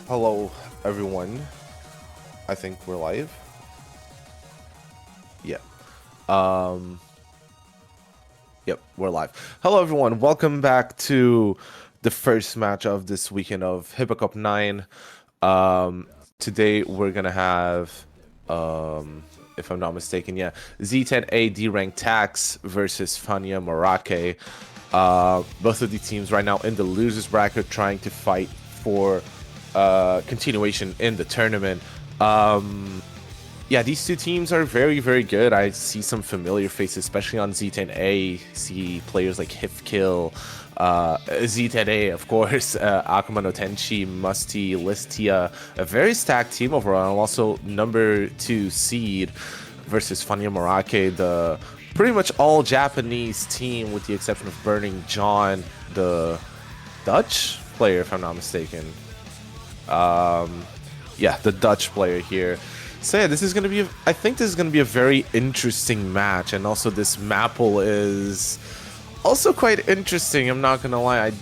Hello, everyone. I think we're live. Yeah. Um. Yep, we're live. Hello, everyone. Welcome back to the first match of this weekend of Hippo Cup 9. Um. Today we're gonna have, if I'm not mistaken, yeah, Z10a derank tax versus Funyamorake. Both of the teams right now in the losers bracket trying to fight for continuation in the tournament. Yeah, these two teams are very, very good. I see some familiar faces, especially on Z10A. See players like Hifkill, Z10A, of course, Akuma no Tenchi, Musty, Listia. A very stacked team overall. And also, number 2 seed versus Funyamorake, the pretty much all Japanese team, with the exception of Burning John, the Dutch player, if I'm not mistaken. Yeah, the Dutch player here. So yeah, this is gonna be. I think this is gonna be a very interesting match, and also this Maple is also quite interesting. I'm not gonna lie.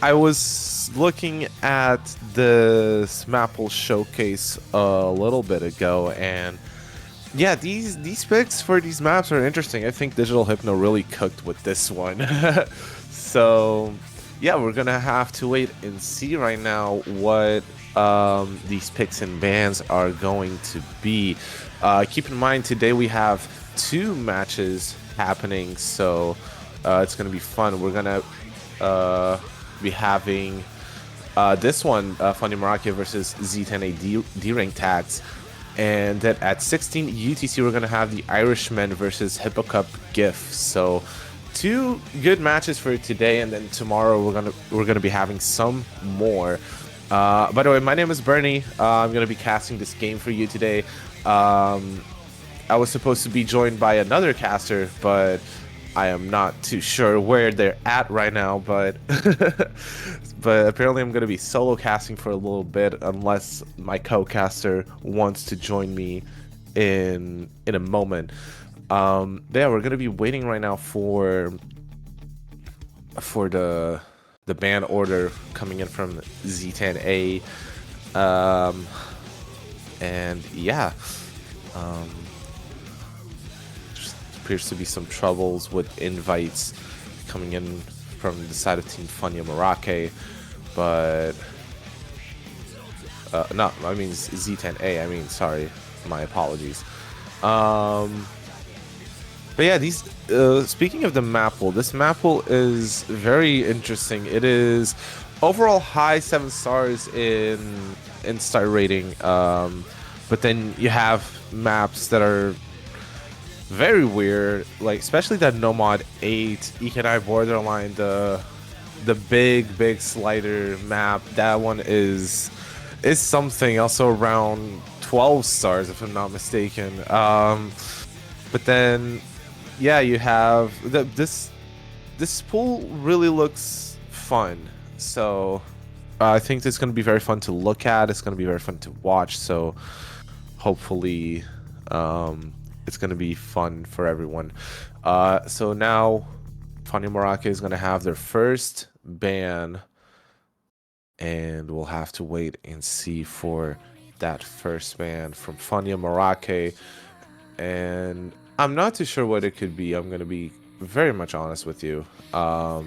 I was looking at this Maple showcase a little bit ago, and yeah, these picks for these maps are interesting. I think Digital Hypno really cooked with this one. So yeah, we're gonna have to wait and see right now what these picks and bans are going to be. Keep in mind, today we have 2 matches happening, so it's gonna be fun. We're gonna be having this one, Funyamorake versus Z10a D-Rank tags. And then at 16 UTC, we're gonna have the Irishman versus Hippo Cup GIF. So 2 good matches for today, and then tomorrow we're gonna be having some more. By the way, my name is Bernie. I'm gonna be casting this game for you today. I was supposed to be joined by another caster, but I am not too sure where they're at right now. But but apparently I'm gonna be solo casting for a little bit, unless my co-caster wants to join me in a moment. Yeah, we're gonna be waiting right now for the ban order coming in from Z10A. And yeah, just appears to be some troubles with invites coming in from the side of Team Funyamorake, but no, I mean Z10A. I mean, sorry, my apologies. But yeah, these speaking of the Maple, this Maple is very interesting. It is overall high 7 stars in star rating, but then you have maps that are very weird, like especially that Nomad 8, Ikenai Borderline, the big slider map. That one is something. Also around 12 stars, if I'm not mistaken. But then yeah, you have this pool really looks fun. So I think this is going to be very fun to look at. It's going to be very fun to watch. So hopefully it's going to be fun for everyone. So now Funyamorake is going to have their first ban, and we'll have to wait and see for that first ban from Funyamorake. And I'm not too sure what it could be. I'm going to be very much honest with you. But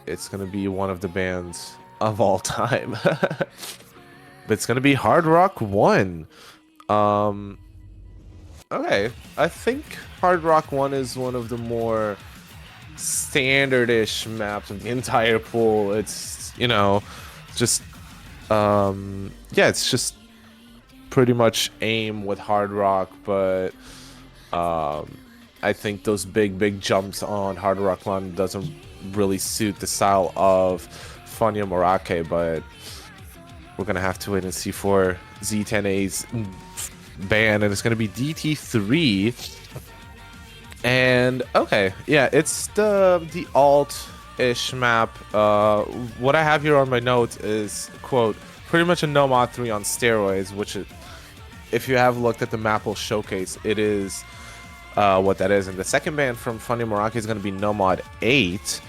it's going to be one of the bands of all time. But it's going to be Hard Rock 1. Okay, I think Hard Rock 1 is one of the more standard-ish maps of the entire pool. It's, you know, just, yeah, it's just pretty much aim with Hard Rock, but I think those big jumps on Hard Rock 1 doesn't really suit the style of Funyamorake, but we're gonna have to wait and see for Z10A's ban, and it's gonna be DT3. And okay, yeah, it's the alt-ish map. What I have here on my notes is, quote, pretty much a Nomad 3 on steroids, which is, if you have looked at the Maple showcase, it is what that is. And the second ban from Funyamorake is going to be Nomad 8.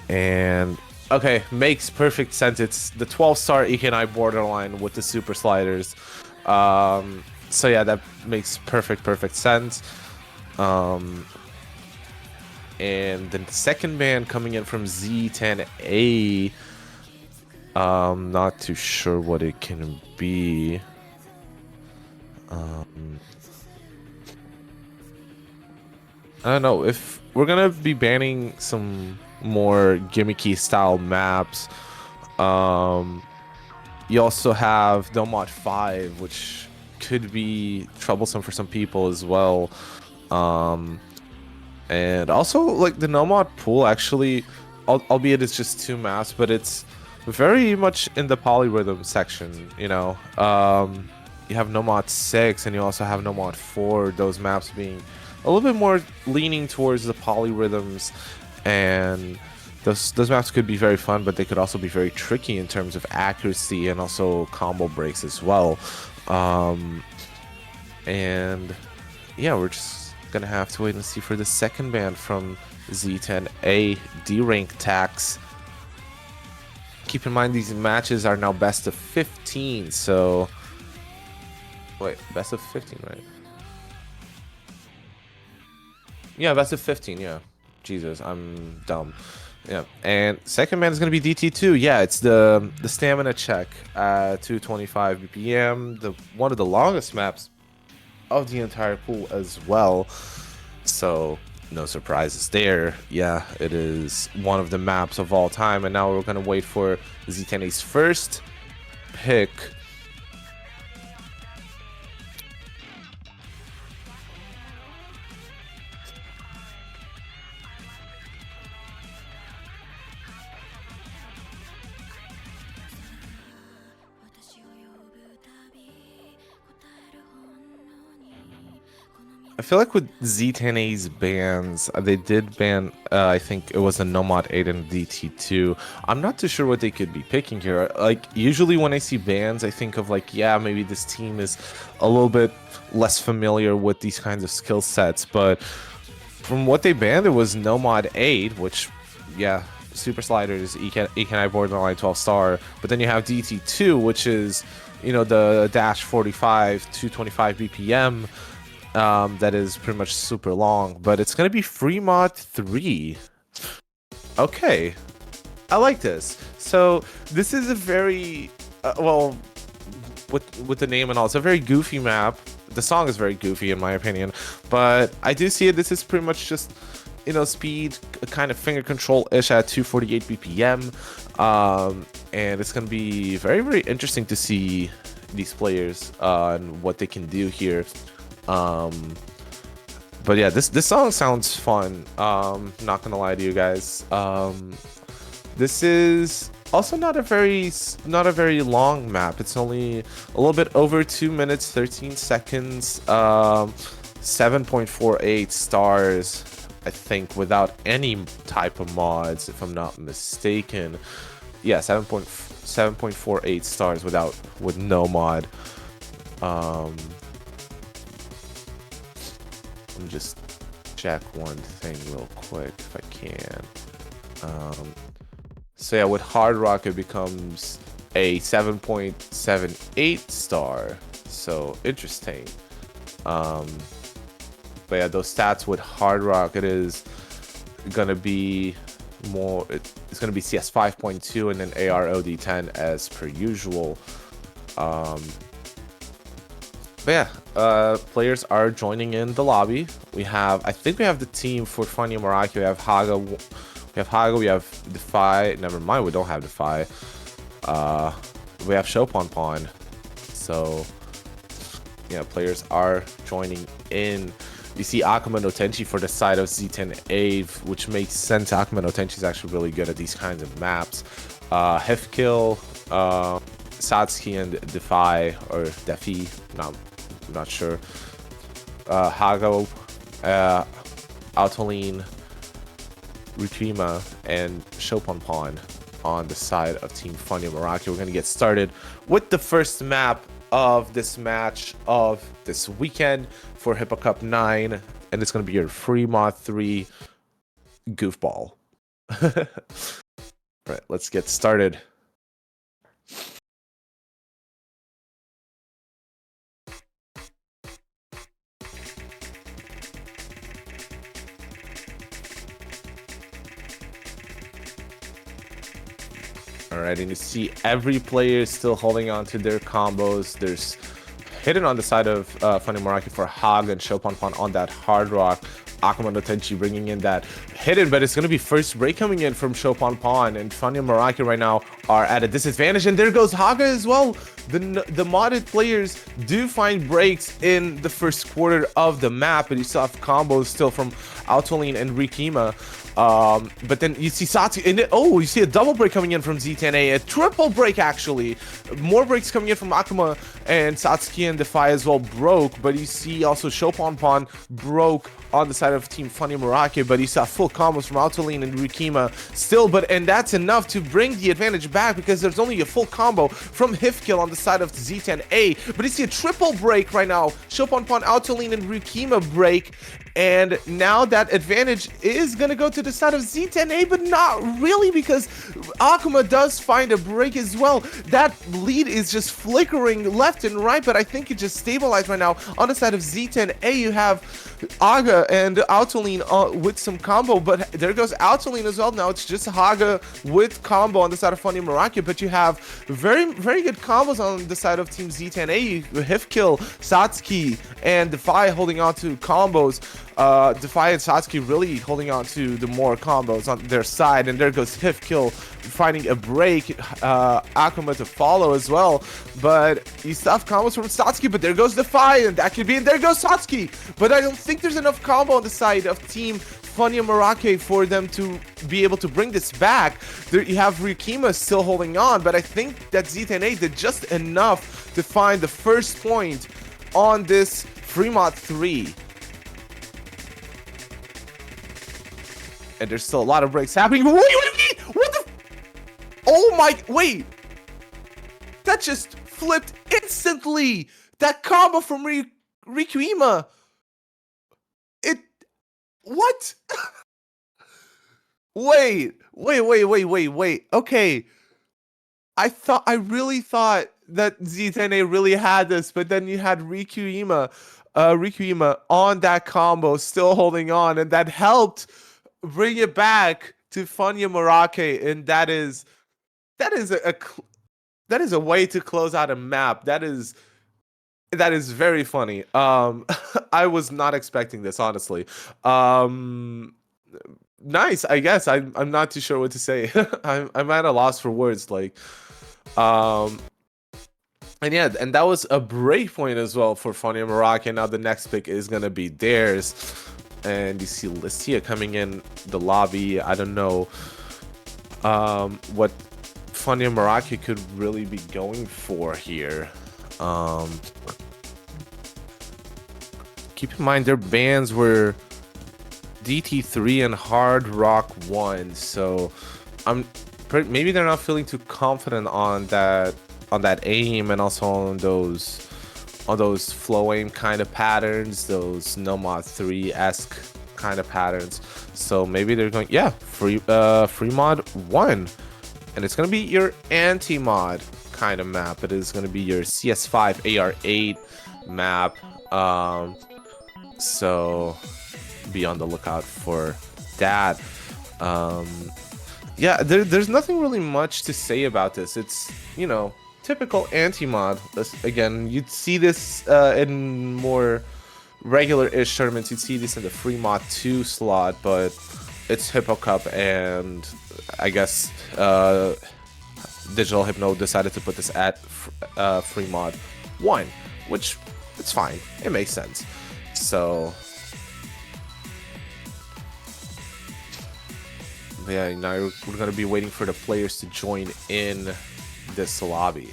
And Okay, makes perfect sense. It's the 12-star EKNI borderline with the super sliders. So yeah, that makes perfect sense. And then the second band coming in from Z10a. Not too sure what it can be. I don't know if we're gonna be banning some more gimmicky style maps. You also have Nomad 5, which could be troublesome for some people as well. And also like the Nomad pool actually, albeit it's just 2 maps, but it's very much in the polyrhythm section, you know. You have Nomad 6 and you also have Nomad 4, those maps being a little bit more leaning towards the polyrhythms, and those maps could be very fun, but they could also be very tricky in terms of accuracy and also combo breaks as well. And yeah, we're just gonna have to wait and see for the second ban from Z10a, derank tax. Keep in mind these matches are now best of 15, so wait, best of 15, right? Yeah, best of 15, yeah. Jesus, I'm dumb. Yeah, and second man is gonna be DT2. Yeah, it's the stamina check at 225 BPM, the one of the longest maps of the entire pool as well. So no surprises there. Yeah, it is one of the maps of all time, and now we're gonna wait for Z10a's first pick. I feel like with Z10a's bans, they did ban, I think it was a Nomad 8 and DT2. I'm not too sure what they could be picking here. Like, usually when I see bans, I think of like, yeah, maybe this team is a little bit less familiar with these kinds of skill sets. But from what they banned, it was Nomad 8, which, yeah, super sliders, EKNI borderline 12-star. But then you have DT2, which is, you know, the dash 45, 225 BPM. That is pretty much super long, but it's gonna be free mod 3. Okay, I like this. So this is a very well, with the name and all, it's a very goofy map. The song is very goofy in my opinion, but I do see it. This is pretty much just, you know, speed, kind of finger control ish at 248 BPM, and it's gonna be very interesting to see these players and what they can do here. But yeah, this song sounds fun. Not gonna lie to you guys. This is also not a very long map. It's only a little bit over 2 minutes 13 seconds. 7.48 stars, I think, without any type of mods, if I'm not mistaken. Yeah, 7.48 stars with no mod. Let me just check one thing real quick if I can. So yeah, with Hard Rock it becomes a 7.78 star. So interesting. But yeah, those stats with Hard Rock, it is gonna be more. It's gonna be CS 5.2 and then AROD10 as per usual. But yeah, players are joining in the lobby. I think we have the team for Funyamorake. We have Haga, we have Defy. Never mind, we don't have Defy. We have Chopon. So yeah, players are joining in. You see Akuma no Tenchi for the side of Z10a, which makes sense. Akuma no Tenchi is actually really good at these kinds of maps. Hefkill, Satsuki and Defy, or Defi, I'm not sure. Hago, Autoline, Rikima, and Chopon on the side of Team Funyamorake. We're going to get started with the first map of this match of this weekend for Hippo Cup 9, and it's going to be your free mod 3 goofball. All right, let's get started. All right, and you see every player is still holding on to their combos. There's hidden on the side of Funyamorake for Hog and Chopin on that Hard Rock. Akuma no Tenchi bringing in that hidden, but it's going to be first break coming in from Chopin and Funyamorake right now are at a disadvantage, and there goes Haga as well. The modded players do find breaks in the first quarter of the map, and you still have combos still from Autoline and Rikima. But then you see Satsuki, and you see a double break coming in from Z10a, a triple break actually. More breaks coming in from Akuma, and Satsuki and Defy as well broke, but you see also Chopin broke on the side of Team Funyamorake, but you saw full combos from Autoline and Rikima still, and that's enough to bring the advantage back because there's only a full combo from Hifkill on the side of Z10a, but you see a triple break right now. Chopin, Autoline, and Rikima break, and now that advantage is gonna go to the side of Z10a, but not really because Akuma does find a break as well. That lead is just flickering left and right, but I think it just stabilized right now. On the side of Z10a, you have Aga and Autoline with some combo, but there goes Autoline as well. Now it's just Haga with combo on the side of Funyamorake, but you have very, very good combos on the side of Team Z10a. Hifkill, Satsuki, and Defy holding on to combos. Defy and Satsuki really holding on to the more combos on their side, and there goes Hifkill finding a break. Akuma to follow as well, but you still have combos from Satsuki, but there goes Defy, and that could be, and there goes Satsuki, but I don't think there's enough combo on the side of Team Funyamorake for them to be able to bring this back. There you have Rikima still holding on, but I think that Z10a did just enough to find the first point on this Fremont 3. And there's still a lot of breaks happening. Wait, what the? Oh my, wait. That just flipped instantly. That combo from Rikima. What? Wait. Okay. I really thought that Z10a really had this, but then you had Rikima on that combo still holding on, and that helped bring it back to Funyamorake, and that is a way to close out a map. That is very funny. I was not expecting this, honestly. Nice, I guess. I'm not too sure what to say. I'm at a loss for words. Like, and yeah, and that was a break point as well for Funyamorake. Now the next pick is gonna be theirs. And you see Listia coming in the lobby. I don't know what Funyamorake could really be going for here. Keep in mind their bans were DT3 and Hard Rock 1, so maybe they're not feeling too confident on that aim, and also on those flow aim kind of patterns, those No Mod 3-esque kind of patterns. So maybe they're going, yeah, free mod 1, and it's gonna be your anti-mod kind of map. It is gonna be your CS5 AR8 map. So be on the lookout for that. Yeah, there's nothing really much to say about this. It's, you know, typical anti-mod. Again, you'd see this in more regular-ish tournaments. You'd see this in the free mod 2 slot, but it's Hippo Cup, and I guess Digital Hypno decided to put this at free mod 1, which it's fine. It makes sense. So yeah, now we're gonna be waiting for the players to join in this lobby.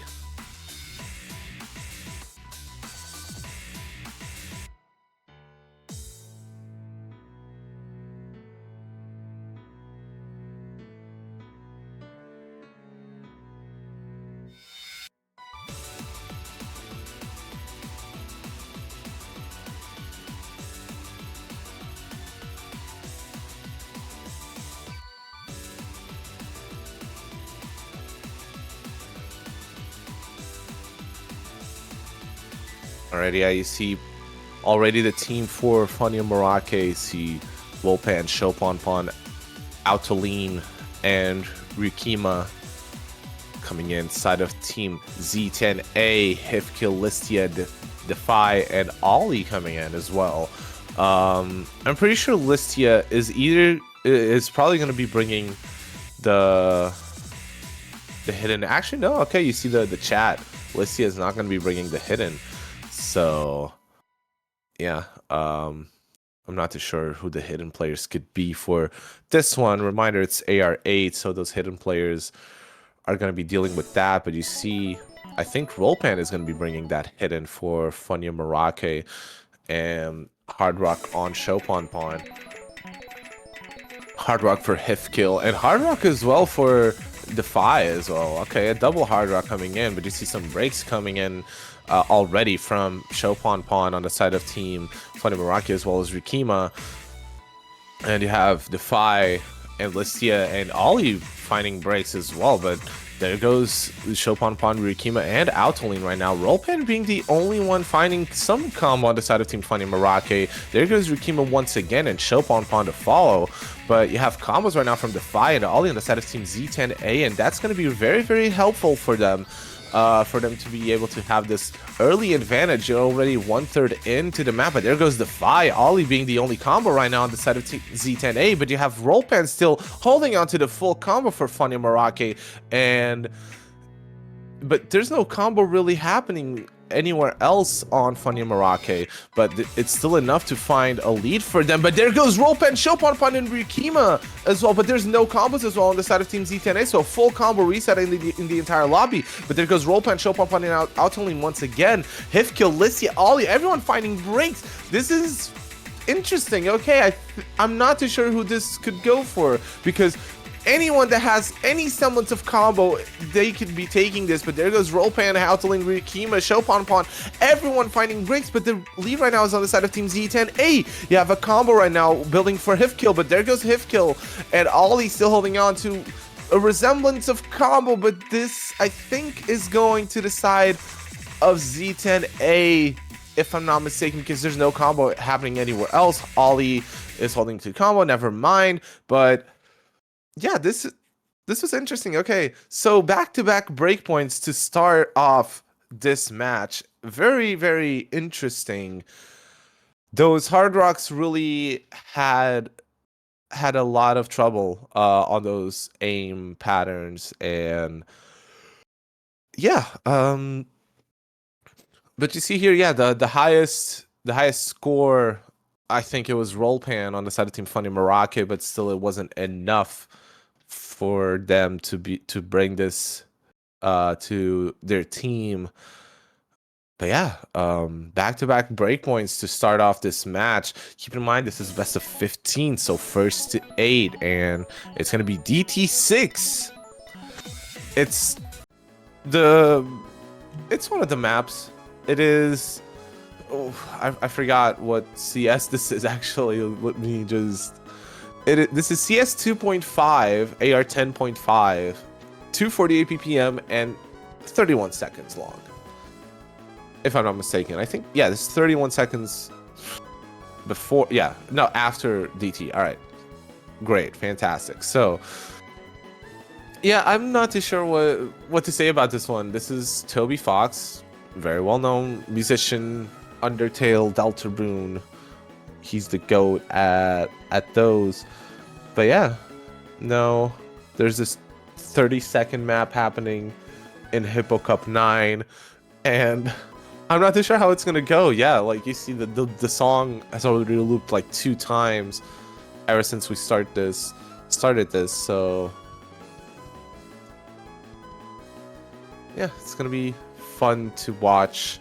Alrighty, yeah, you see already the team for Funyamorake, see Wolpan, Chopon, Autoline, and Ryukima coming in. Side of team Z10A, Hifkill, Listia, Defy, and Ollie coming in as well. I'm pretty sure Listia is probably going to be bringing the hidden. Actually, no. Okay, you see the chat. Listia is not going to be bringing the hidden. So yeah, I'm not too sure who the hidden players could be for this one. Reminder, it's AR8, so those hidden players are going to be dealing with that. But you see, I think Rollpan is going to be bringing that hidden for Funyamorake and Hard Rock on Chopon. Hard Rock for Hifkill, and Hard Rock as well for Defy as well. Okay, a double Hard Rock coming in, but you see some breaks coming in already from Chopon on the side of team Funyamorake as well as Rikima. And you have Defy and Listia and Ollie finding breaks as well, but there goes Chopon, Rikima, and Autoline right now. Rollpan being the only one finding some combo on the side of Team Funyamorake. There goes Rikima once again, and Chopon to follow. But you have combos right now from Defy and Ollie on the side of Team Z10A, and that's going to be very, very helpful for them. For them to be able to have this early advantage. You're already 1/3 into the map, but there goes Defy, Ollie being the only combo right now on the side of Z10A, but you have Rollpan still holding on to the full combo for Funyamorake, but there's no combo really happening anywhere else on Funyamorake, but it's still enough to find a lead for them. But there goes Rollpan, Chopon, and Ryukima as well, but there's no combos as well on the side of Team Z10A, so a full combo reset in the entire lobby. But there goes Rollpan, Chopon, and Autoline once again. Hifkill, Lissia, Ollie, everyone finding breaks. This is interesting. Okay, I'm not too sure who this could go for, because anyone that has any semblance of combo, they could be taking this. But there goes Rollpan, Houteling, Rikima, Chopon, everyone finding breaks. But the lead right now is on the side of Team Z10A. You have a combo right now building for Hifkill, but there goes Hifkill, and Ollie still holding on to a resemblance of combo. But this, I think, is going to the side of Z10A, if I'm not mistaken, because there's no combo happening anywhere else. Ollie is holding to combo, never mind. But yeah, this was interesting. Okay, so back-to-back breakpoints to start off this match. Very, very interesting. Those Hard Rocks really had a lot of trouble on those aim patterns, and yeah, but you see here, yeah, the highest score, I think it was Rollpan on the side of Team Funyamorake, but still it wasn't enough for them to bring this to their team. But yeah, back-to-back breakpoints to start off this match. Keep in mind, this is best of 15, so first to 8, and it's gonna be DT6. It's one of the maps. It is. Oh, I forgot what CS this is actually. Let me just. This is CS 2.5, AR 10.5, 248 ppm, and 31 seconds long. If I'm not mistaken, I think, yeah, this is 31 seconds before, yeah, no, after DT. All right, great, fantastic. So, yeah, I'm not too sure what to say about this one. This is Toby Fox, very well-known musician, Undertale, Deltarune. He's the GOAT at those. But yeah, no, there's this 30-second map happening in Hippo Cup 9, and I'm not too sure how it's gonna go. Yeah, like you see, the song has already looped like 2 times ever since we started this. So yeah, it's gonna be fun to watch.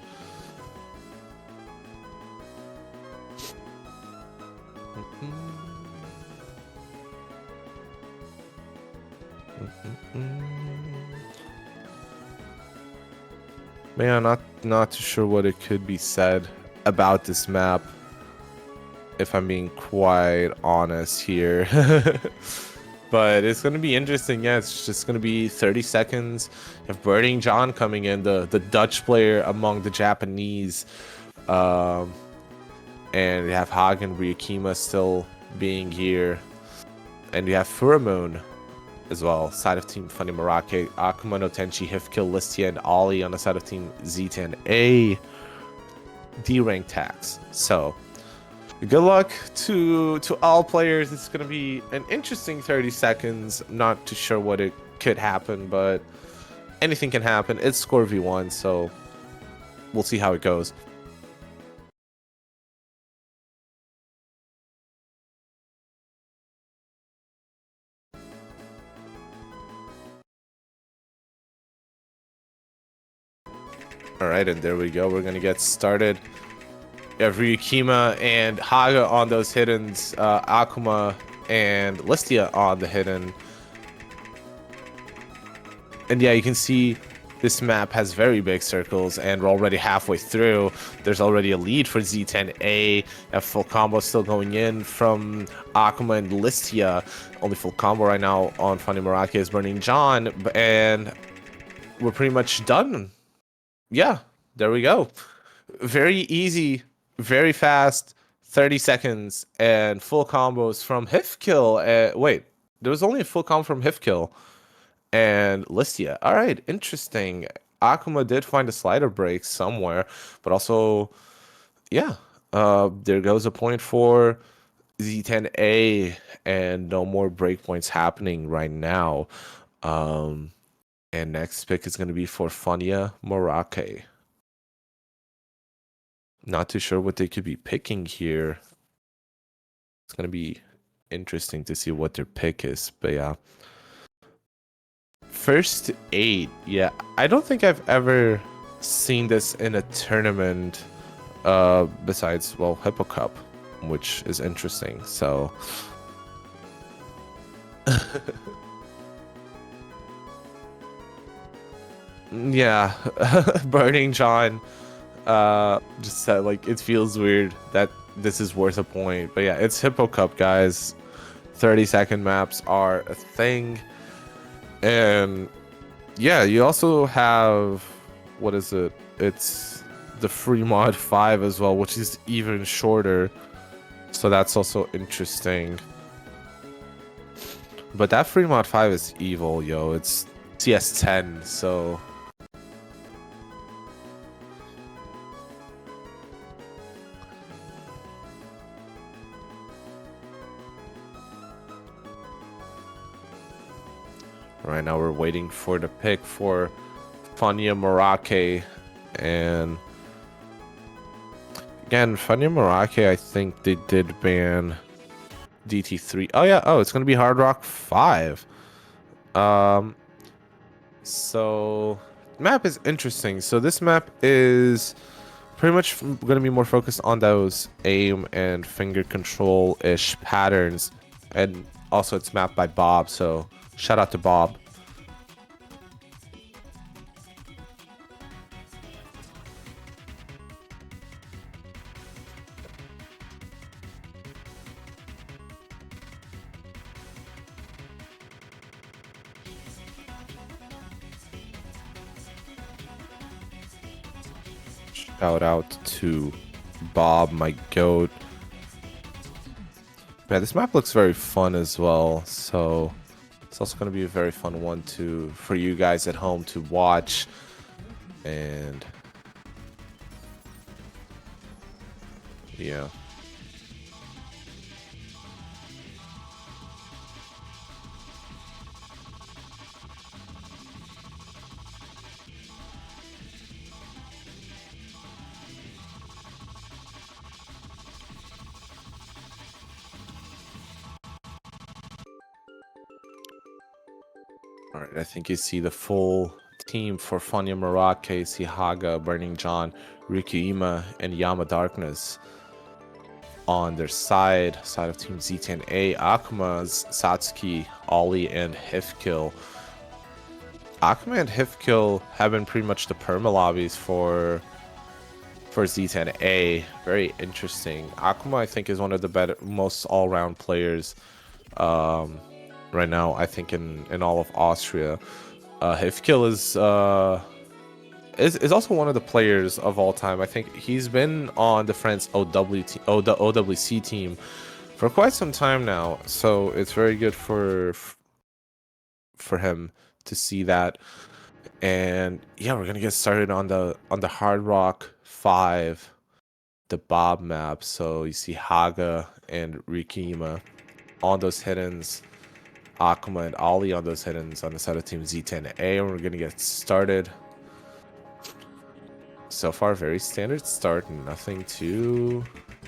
Man, not too sure what it could be said about this map, if I'm being quite honest here. But it's gonna be interesting. Yeah, it's just gonna be 30 seconds. You have Birding John coming in, the Dutch player among the Japanese Um, and we have Hagen Ryukima still being here. And we have Furamune as well, side of Team Funyamorake, Akuma no Tenchi, Hifkill, Listia, and Ollie on the side of Team Z10a, derank tax. So, good luck to all players. It's going to be an interesting 30 seconds. I'm not too sure what it could happen, but anything can happen. It's score v1, so we'll see how it goes. All right, and there we go. We're going to get started. You have Ryukima and Haga on those hiddens, Akuma and Listia on the hidden. And yeah, you can see this map has very big circles, and we're already halfway through. There's already a lead for Z10A. A full combo still going in from Akuma and Listia. Only full combo right now on Funyamorake is Burning John, and we're pretty much done. Yeah, there we go. Very easy, very fast, 30 seconds, and full combos from Hifkill. Wait, there was only a full combo from Hifkill and Listia. All right, interesting. Akuma did find a slider break somewhere, but also, yeah, there goes a point for Z10A, and no more breakpoints happening right now. And next pick is going to be for Funyamorake. Not too sure what they could be picking here. It's going to be interesting to see what their pick is, but yeah. First 8. Yeah, I don't think I've ever seen this in a tournament besides, well, Hippo Cup, which is interesting. So yeah, Burning John just said, like, it feels weird that this is worth a point, but yeah, it's Hippo Cup, guys. 30-second maps are a thing. And yeah, you also have, what is it? It's the free mod 5 as well, which is even shorter. So that's also interesting. But that free mod 5 is evil, yo. It's CS10, so right now we're waiting for the pick for Funyamorake. And again, Funyamorake, I think they did ban DT3. Oh yeah, oh, it's gonna be Hard Rock 5. So map is interesting. So this map is pretty much going to be more focused on those aim and finger control-ish patterns. And also it's mapped by Bob, so shout out to Bob. Shout out to Bob, my goat. Yeah, this map looks very fun as well, so it's also going to be a very fun one for you guys at home to watch. And yeah. All right, I think you see the full team for Funyamorake, Haga, Burning John, Ryukima, and Yama Darkness on their side of Team Z10A. Akuma's Satsuki, Ollie, and Hifkill. Akuma and Hifkill have been pretty much the perma lobbies for Z10A. Very interesting. Akuma, I think, is one of the most all-round players right now, I think, in all of Austria. Hifkill is is also one of the players of all time. I think he's been on the France OWC team for quite some time now, so it's very good for him to see that. And yeah, we're gonna get started on the Hard Rock 5, the Bob map. So you see Haga and Rikima on those hidden, Akuma and Ali on those hidden on the side of team Z10A, and we're gonna get started. So far, very standard start, nothing too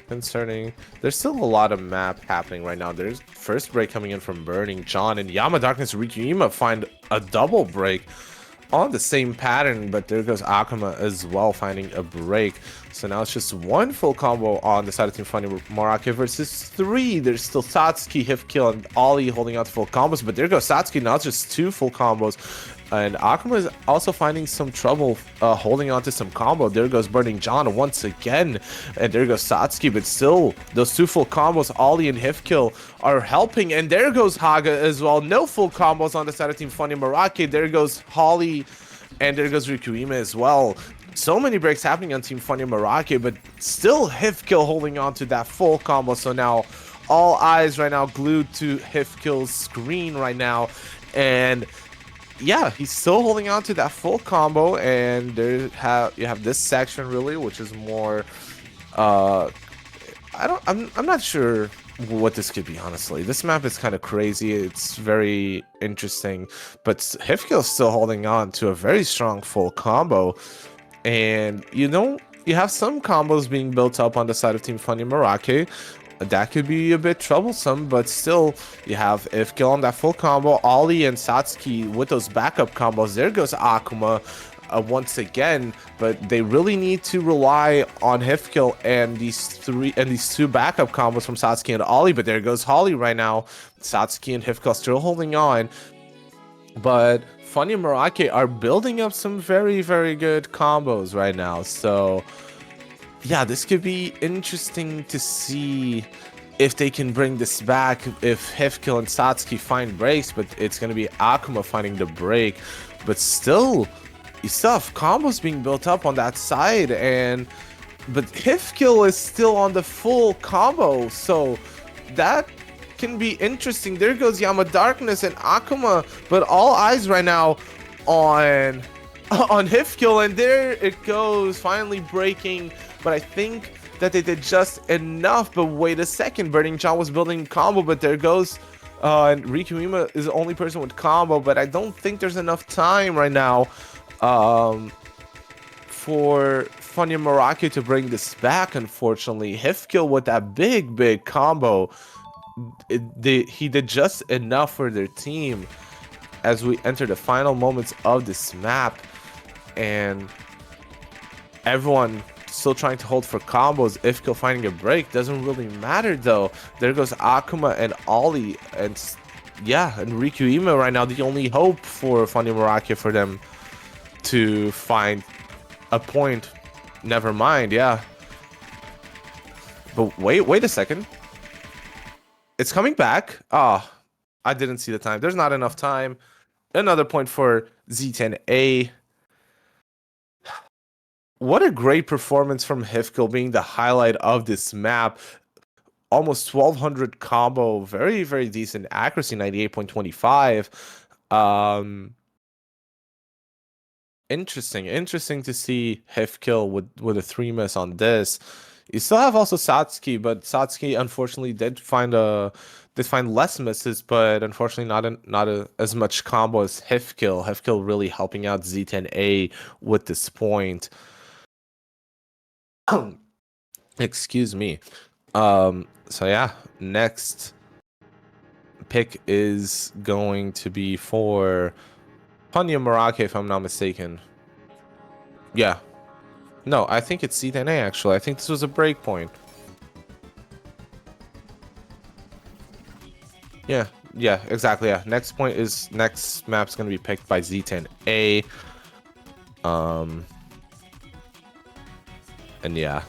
concerning. There's still a lot of map happening right now. There's first break coming in from Burning John, and Yama Darkness Rikima find a double break on the same pattern, but there goes Akuma as well, finding a break. So now it's just one full combo on the side of Team Funyamorake versus 3. There's still Satsuki, Hifkill, and Ollie holding out full combos, but there goes Satsuki, now it's just 2 full combos. And Akuma is also finding some trouble holding on to some combo. There goes Burning John once again. And there goes Satsuki, but still, those 2 full combos, Ollie and Hifkill, are helping. And there goes Haga as well. No full combos on the side of Team Funyamorake. There goes Holly, and there goes Rikuima as well. So many breaks happening on Team Funyamorake, but still Hifkill holding on to that full combo. So now all eyes right now glued to Hifkill's screen right now. And yeah, he's still holding on to that full combo, and you have this section really, which is more I'm not sure what this could be, honestly. This map is kind of crazy. It's very interesting, but Hifkill's still holding on to a very strong full combo. And you have some combos being built up on the side of Team Funyamorake. That could be a bit troublesome, but still, you have Hifkill on that full combo, Ollie and Satsuki with those backup combos. There goes Akuma once again, but they really need to rely on Hifkill and these 2 backup combos from Satsuki and Ollie. But there goes Holly right now. Satsuki and Hifkill still holding on, but Funyamorake are building up some very, very good combos right now. So yeah, this could be interesting to see if they can bring this back, if Hifkill and Satsuki find breaks, but it's going to be Akuma finding the break. But still, you still have combos being built up on that side, but Hifkill is still on the full combo, so that can be interesting. There goes Yama Darkness and Akuma, but all eyes right now on Hifkill, and there it goes, finally breaking. But I think that they did just enough. But wait a second, Burning John was building combo, but there goes and Rikuima is the only person with combo, but I don't think there's enough time right now for Funyamorake to bring this back, unfortunately. Hifkill with that big combo, he did just enough for their team as we enter the final moments of this map, and everyone still trying to hold for combos. Hifkill finding a break doesn't really matter though. There goes Akuma and Ollie, and yeah, and Rikuima right now, the only hope for Funyamorake for them to find a point. Never mind, yeah. But wait a second. It's coming back. Ah, I didn't see the time. There's not enough time. Another point for Z10A. What a great performance from Hifkill, being the highlight of this map. Almost 1200 combo, very, very decent accuracy, 98.25. Interesting to see Hifkill with a 3 miss on this. You still have also Satsuki, but Satsuki unfortunately did find less misses, but unfortunately not as much combo as Hifkill. Hifkill really helping out Z10A with this point. Excuse me. So yeah, next pick is going to be for Funyamorake, if I'm not mistaken. Yeah. No, I think it's z10a actually. I think this was a break point. Yeah, exactly. Yeah. Next map's gonna be picked by Z10A. And yeah.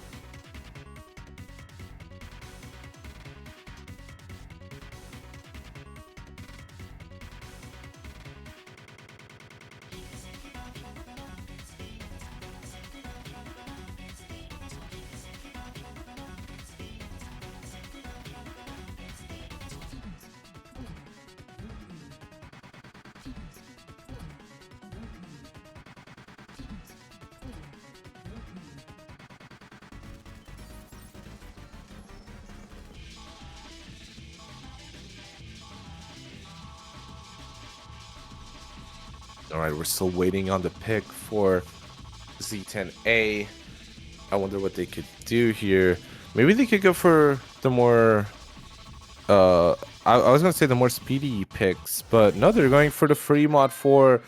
All right, we're still waiting on the pick for Z10A. I wonder what they could do here. Maybe they could go for the more I was gonna say the more speedy picks, but no, they're going for the free mod 4.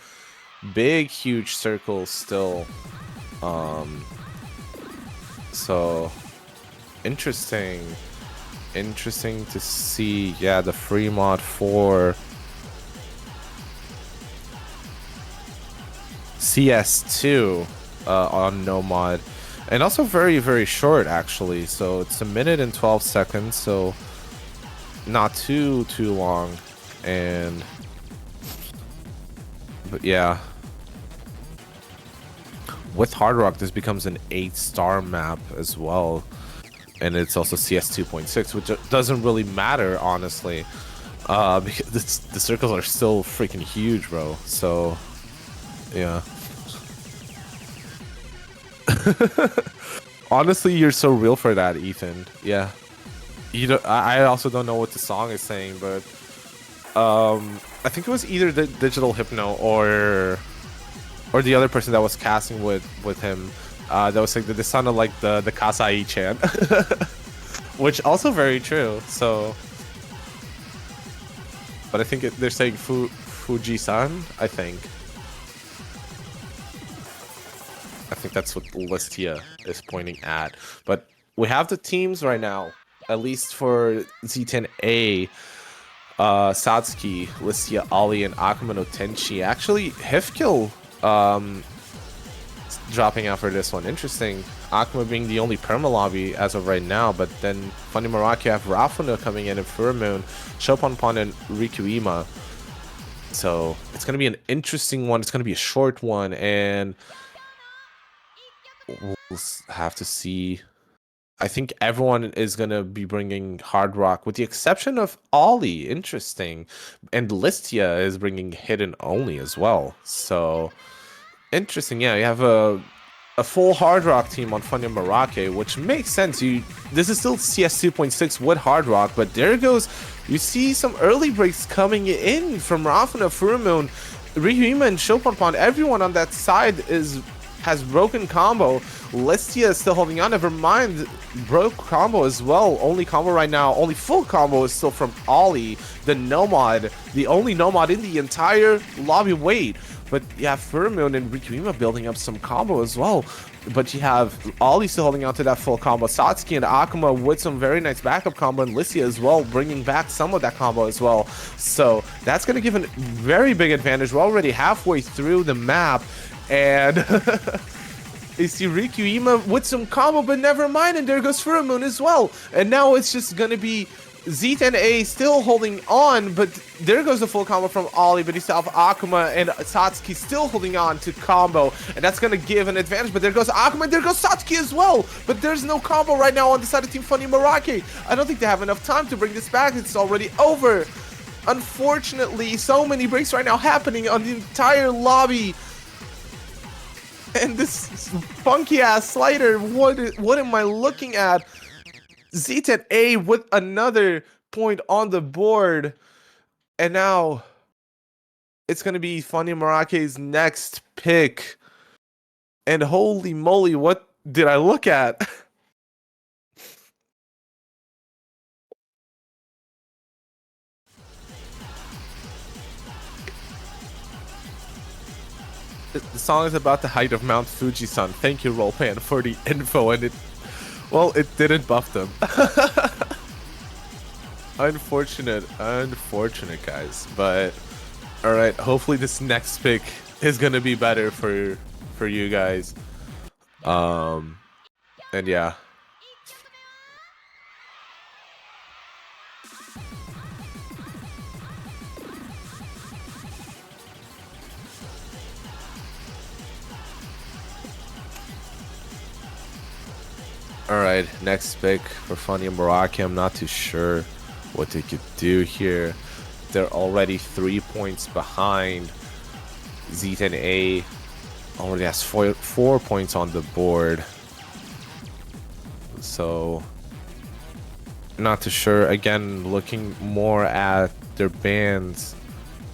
Big huge circles still. So interesting to see. Yeah, the free mod 4 CS2 on no mod, and also very short actually. So it's a minute and 12 seconds, so not too long. And but yeah, with Hard Rock this becomes an 8-star map as well, and it's also CS 2.6, which doesn't really matter honestly, because the circles are still freaking huge, bro. So yeah. Honestly, you're so real for that, Ethan. Yeah. You don't, I also don't know what the song is saying, but I think it was either the Digital Hypno or the other person that was casting with him, that was like that they sounded like the Kasai chant, which also very true. So, but I think they're saying Fuji-san. I think that's what Listia is pointing at. But we have the teams right now, at least for Z10A. Satsuki, Listia, Ali, and Akuma no Tenchi. Actually, Hifkill dropping out for this one. Interesting. Akuma being the only perma lobby as of right now, but then Funyamorake have Rafuna coming in and Furumoon, Shopanpon, and Rikuima. So it's going to be an interesting one. It's going to be a short one, and we'll have to see. I think everyone is going to be bringing Hard Rock, with the exception of Ollie. Interesting. And Listia is bringing Hidden only as well. So, interesting. Yeah, you have a full Hard Rock team on Funyamorake, which makes sense. This is still CS 2.6 with Hard Rock, but there goes. You see some early breaks coming in from Rafuna, Furumoon, Ryuima, and Shopanpon. Everyone on that side has broken combo. Listia is still holding on. Never mind, broke combo as well. Only combo right now, only full combo is still from Ollie, the Nomad, the only Nomad in the entire lobby. Wait, but you have Furumoon and Rikuima building up some combo as well. But you have Ollie still holding on to that full combo. Satsuki and Akuma with some very nice backup combo, and Listia as well bringing back some of that combo as well. So that's going to give a very big advantage. We're already halfway through the map, and you see Rikuima with some combo, but never mind, and there goes Furumoon as well. And now it's just gonna be Z10A still holding on, but there goes the full combo from Ollie, but you still have Akuma and Satsuki still holding on to combo, and that's gonna give an advantage. But there goes Akuma, and there goes Satsuki as well, but there's no combo right now on the side of Team Funyamorake. I don't think they have enough time to bring this back. It's already over. Unfortunately, so many breaks right now happening on the entire lobby. And this funky ass slider, what am I looking at? Z10A with another point on the board. And now it's going to be Funyamораke's next pick. And holy moly, what did I look at? The song is about the height of Mount Fuji-san. Thank you, Rollpan, for the info, and it didn't buff them. Unfortunate, guys. But all right, hopefully this next pick is gonna be better for you guys. And yeah. Alright, next pick for Funyamorake. I'm not too sure what they could do here. They're already 3 points behind. Z10A already has four points on the board. So, not too sure. Again, looking more at their bans.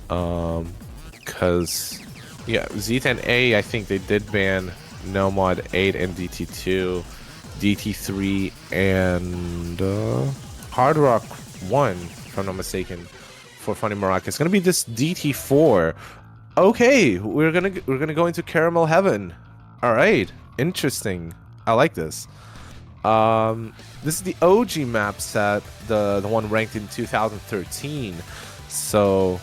Because Yeah, Z10A, I think they did ban No Mod 8 and DT2, DT3, and Hard Rock 1, if I'm not mistaken, for Funyamorake. It's gonna be this DT4. Okay, we're gonna go into Caramel Heaven. All right, interesting. I like this. This is the OG map set, the one ranked in 2013. So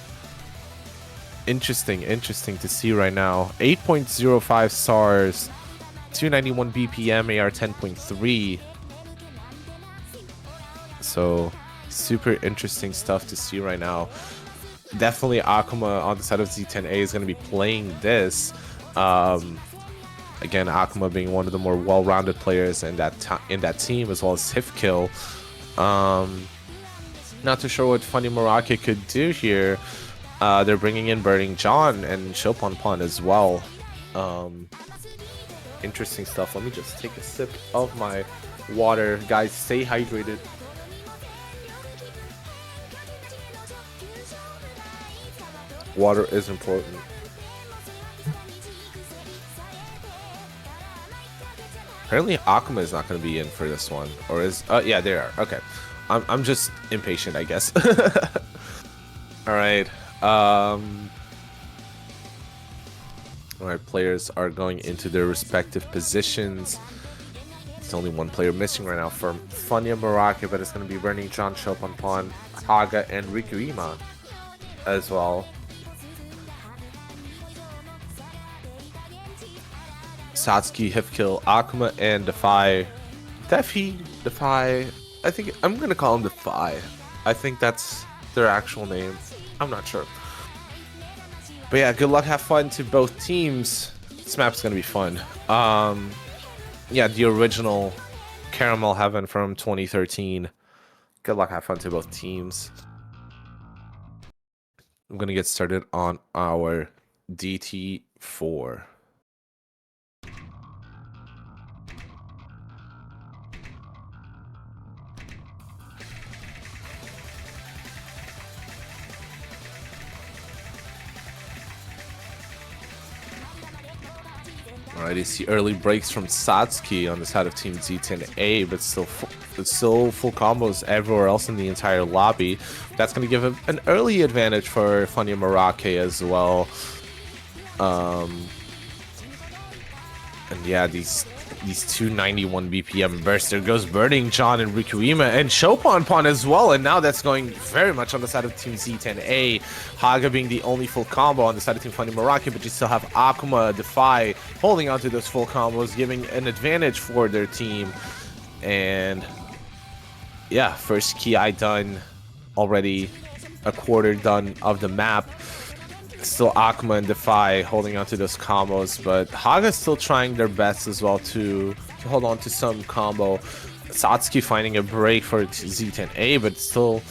interesting to see right now. 8.05 stars, 291 BPM, AR 10.3. So super interesting stuff to see right now. Definitely Akuma on the side of Z10A is going to be playing this. Again, Akuma being one of the more well-rounded players in that team, as well as Hifkill. Not too sure what Funyamorake could do here. They're bringing in Burning John and Chopon as well. Interesting stuff. Let me just take a sip of my water. Guys, stay hydrated. Water is important. Apparently Akuma is not going to be in for this one. Or is... yeah, they are. Okay. I'm just impatient, I guess. Alright. Alright, players are going into their respective positions. It's only one player missing right now from Funyamorake, but it's going to be Burning John, Chopon, Haga, and Rikuima as well. Satsuki, Hifkill, Akuma, and Defy. Defy. I think I'm gonna call him Defy. I think that's their actual name. I'm not sure. But yeah, good luck, have fun to both teams. This map's gonna be fun. Yeah, the original Caramel Heaven from 2013. Good luck, have fun to both teams. I'm gonna get started on our DT4. Alright, you see early breaks from Satsuki on the side of Team Z10A, but still full combos everywhere else in the entire lobby. That's going to give him an early advantage for Funyamorake as well. And yeah, these 291 BPM bursts. There goes Burning John and Rikuima and Chopon as well. And now that's going very much on the side of Team Z10A. Haga being the only full combo on the side of Team Funyamorake, but you still have Akuma, Defy holding on to those full combos, giving an advantage for their team. And yeah, first Ki done already, a quarter done of the map. Still Akuma and Defy holding on to those combos, but Haga's still trying their best as well to hold on to some combo. Satsuki finding a break for Z10A, but still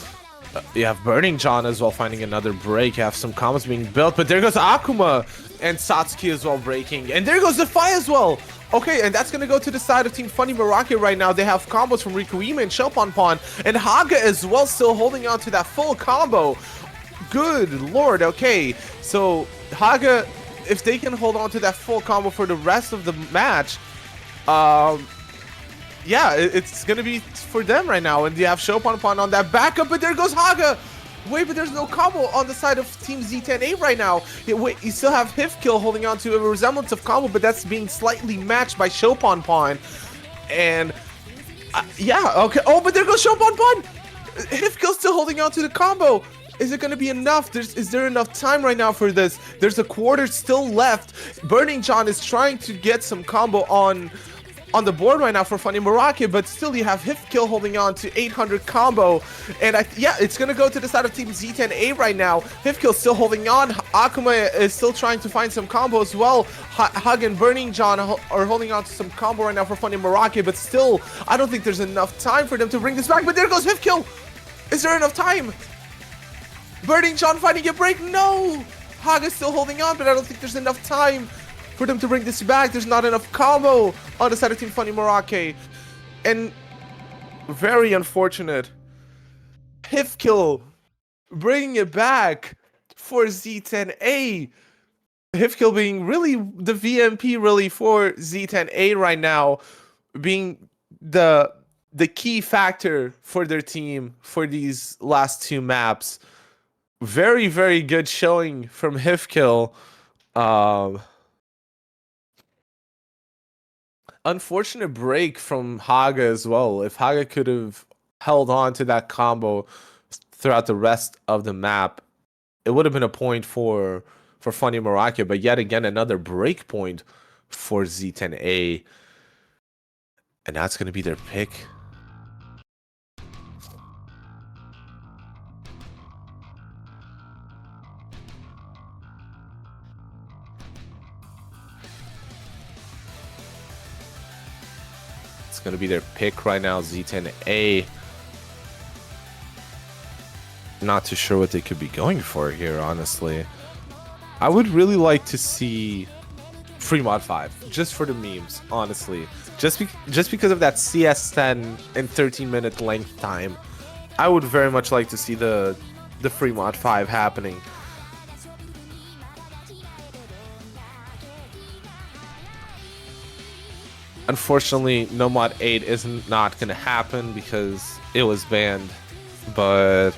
you have Burning John as well finding another break. You have some combos being built, but there goes Akuma and Satsuki as well breaking, and there goes Defy as well. Okay, and that's gonna go to the side of Team Funyamorake right now. They have combos from Rikuima and Chopon, and Haga as well still holding on to that full combo. Good lord. Okay, so Haga, if they can hold on to that full combo for the rest of the match, yeah, it's gonna be for them right now. And you have Chopon on that backup, but there goes Haga. Wait, but there's no combo on the side of Team Z10A right now. Wait, you still have Hifkill holding on to a resemblance of combo, but that's being slightly matched by Chopon. And yeah, okay. Oh, but there goes Chopon. Hifkill still holding on to the combo. Is it going to be enough? Is there enough time right now for this? There's a quarter still left. Burning John is trying to get some combo on the board right now for Funyamorake, but still you have Hifkill holding on to 800 combo. And yeah, it's going to go to the side of Team Z10A right now. Hifkill still holding on. Akuma is still trying to find some combo as well. Hug and Burning John are holding on to some combo right now for Funyamorake, but still, I don't think there's enough time for them to bring this back. But there goes Hifkill. Is there enough time? Burning John finding a break. No! Haga's still holding on, but I don't think there's enough time for them to bring this back. There's not enough combo on the side of Team Funyamorake. And very unfortunate. Hifkill bringing it back for Z10A. Hifkill being really the VMP really for Z10A right now, being the key factor for their team for these last two maps. Very, very good showing from Hifkill. Unfortunate break from Haga as well. If Haga could have held on to that combo throughout the rest of the map, it would have been a point for Funyamorake, but yet again another break point for Z10A. And that's going to be their pick. It's going to be their pick right now, Z10A. Not too sure what they could be going for here, honestly. I would really like to see free mod 5, just for the memes, honestly. Just because of that CS10 and 13-minute length time. I would very much like to see the free mod 5 happening. Unfortunately, no mod 8 is not going to happen because it was banned, but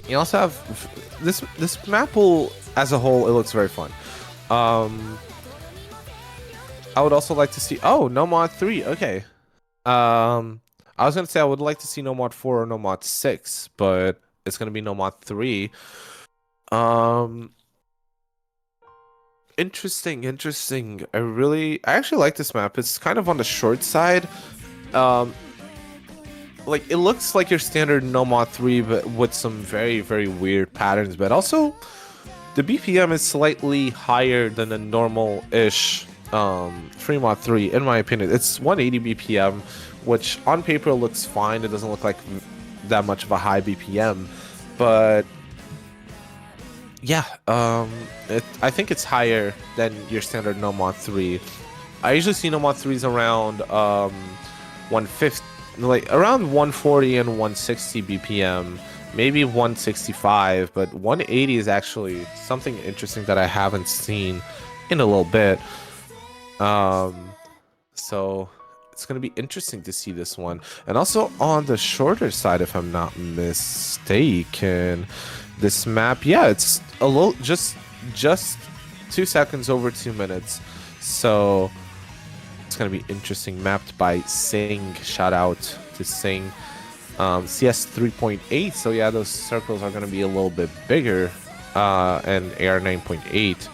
you also have this map pool as a whole. It looks very fun. I would also like to see. Oh, no mod 3. Okay. I was gonna say I would like to see no mod 4 or no mod 6, but it's gonna be no mod 3. Interesting. I actually like this map. It's kind of on the short side. Like it looks like your standard no mod 3, but with some very, very weird patterns. But also, the BPM is slightly higher than a normal-ish free mod 3, in my opinion. It's 180 BPM, which on paper looks fine. It doesn't look like that much of a high BPM, but yeah, I think it's higher than your standard no mod 3. I usually see no mod 3s around 150, like around 140 and 160 BPM, maybe 165, but 180 is actually something interesting that I haven't seen in a little bit. So it's going to be interesting to see this one. And also on the shorter side, if I'm not mistaken, this map, yeah, it's a little just 2 seconds over 2 minutes. So it's going to be interesting. Mapped by Sing. Shout out to Sing. CS 3.8. So yeah, those circles are going to be a little bit bigger. And AR 9.8.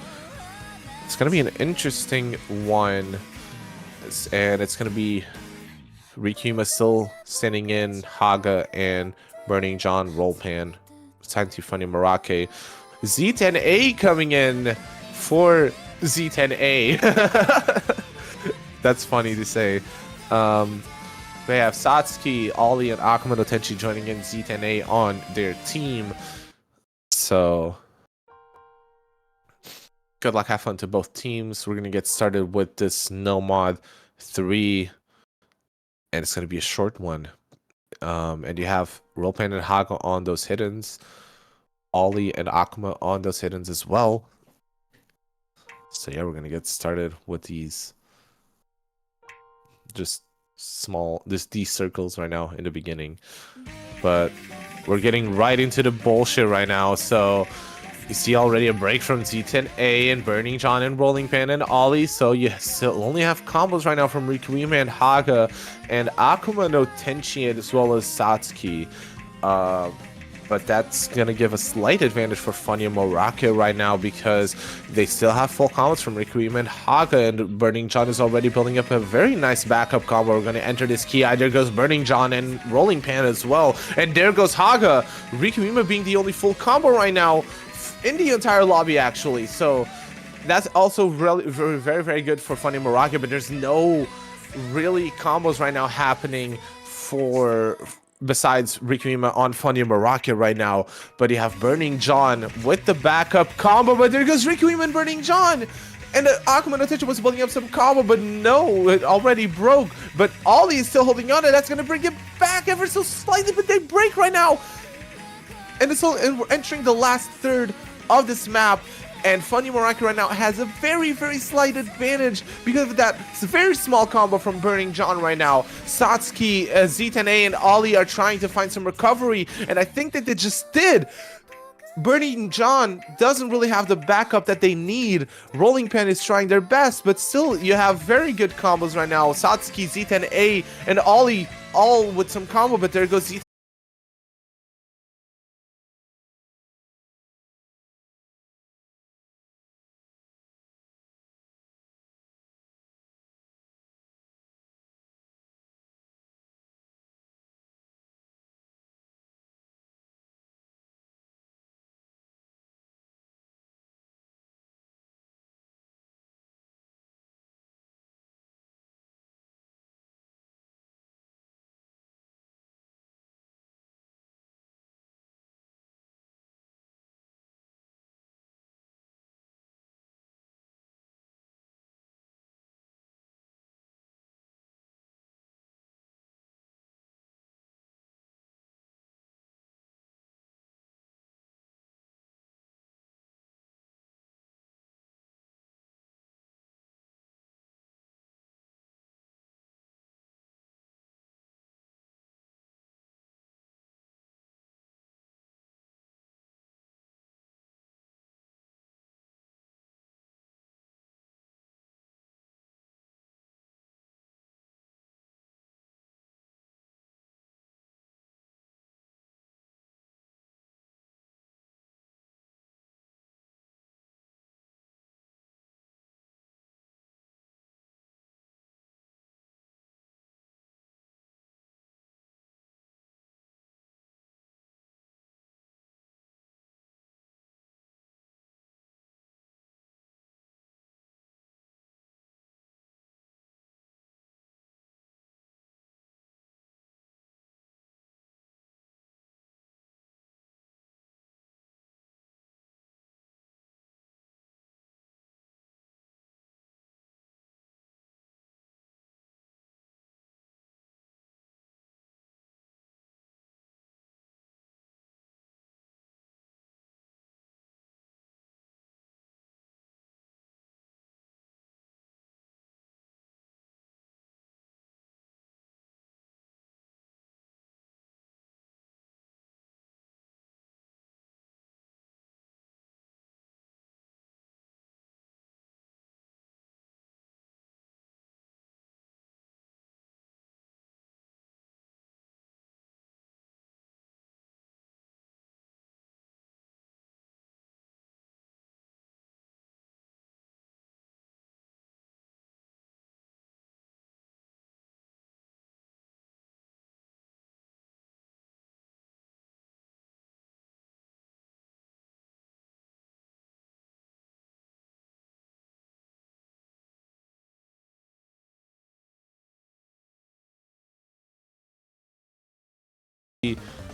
It's going to be an interesting one. And it's going to be Rikuma still standing in, Haga and Burning John, Rollpan, time to Funyamorake. Z10A coming in for Z10A. That's funny to say. They have Satsuki, Ollie, and Akuma no Tenchi joining in Z10A on their team. So good luck, have fun to both teams. We're going to get started with this no mod 3, and it's going to be a short one. And you have Rollpan and Haga on those hiddens, Ollie and Akuma on those hiddens as well. So yeah, we're going to get started with these just these circles right now in the beginning. But we're getting right into the bullshit right now, so you see already a break from Z10A and Burning John and Rolling Pan and Ollie. So you still only have combos right now from Rikuma and Haga and Akuma no Tenchi as well as Satsuki. But that's going to give a slight advantage for Funyamorake right now because they still have full combos from Rikuma and Haga, and Burning John is already building up a very nice backup combo. We're going to enter this key. There goes Burning John and Rolling Pan as well. And there goes Haga. Rikuma being the only full combo right now in the entire lobby, actually. So that's also really very, very good for Funyamorake, but there's no really combos right now happening for besides Rikuma on Funyamorake right now. But you have Burning John with the backup combo, but there goes Rikuma and Burning John. And Akuma no Tenchi was building up some combo, but no, it already broke. But Ollie is still holding on, and that's going to bring it back ever so slightly, but they break right now. And we're entering the last third of this map. And Funyamorake right now has a very, very slight advantage because of that very small combo from Burning John right now. Satsuki, Z10a, and Ollie are trying to find some recovery, and I think that they just did. Burning John doesn't really have the backup that they need. Rolling Pin is trying their best, but still, you have very good combos right now. Satsuki, Z10a, and Ollie all with some combo, but there goes Z10a.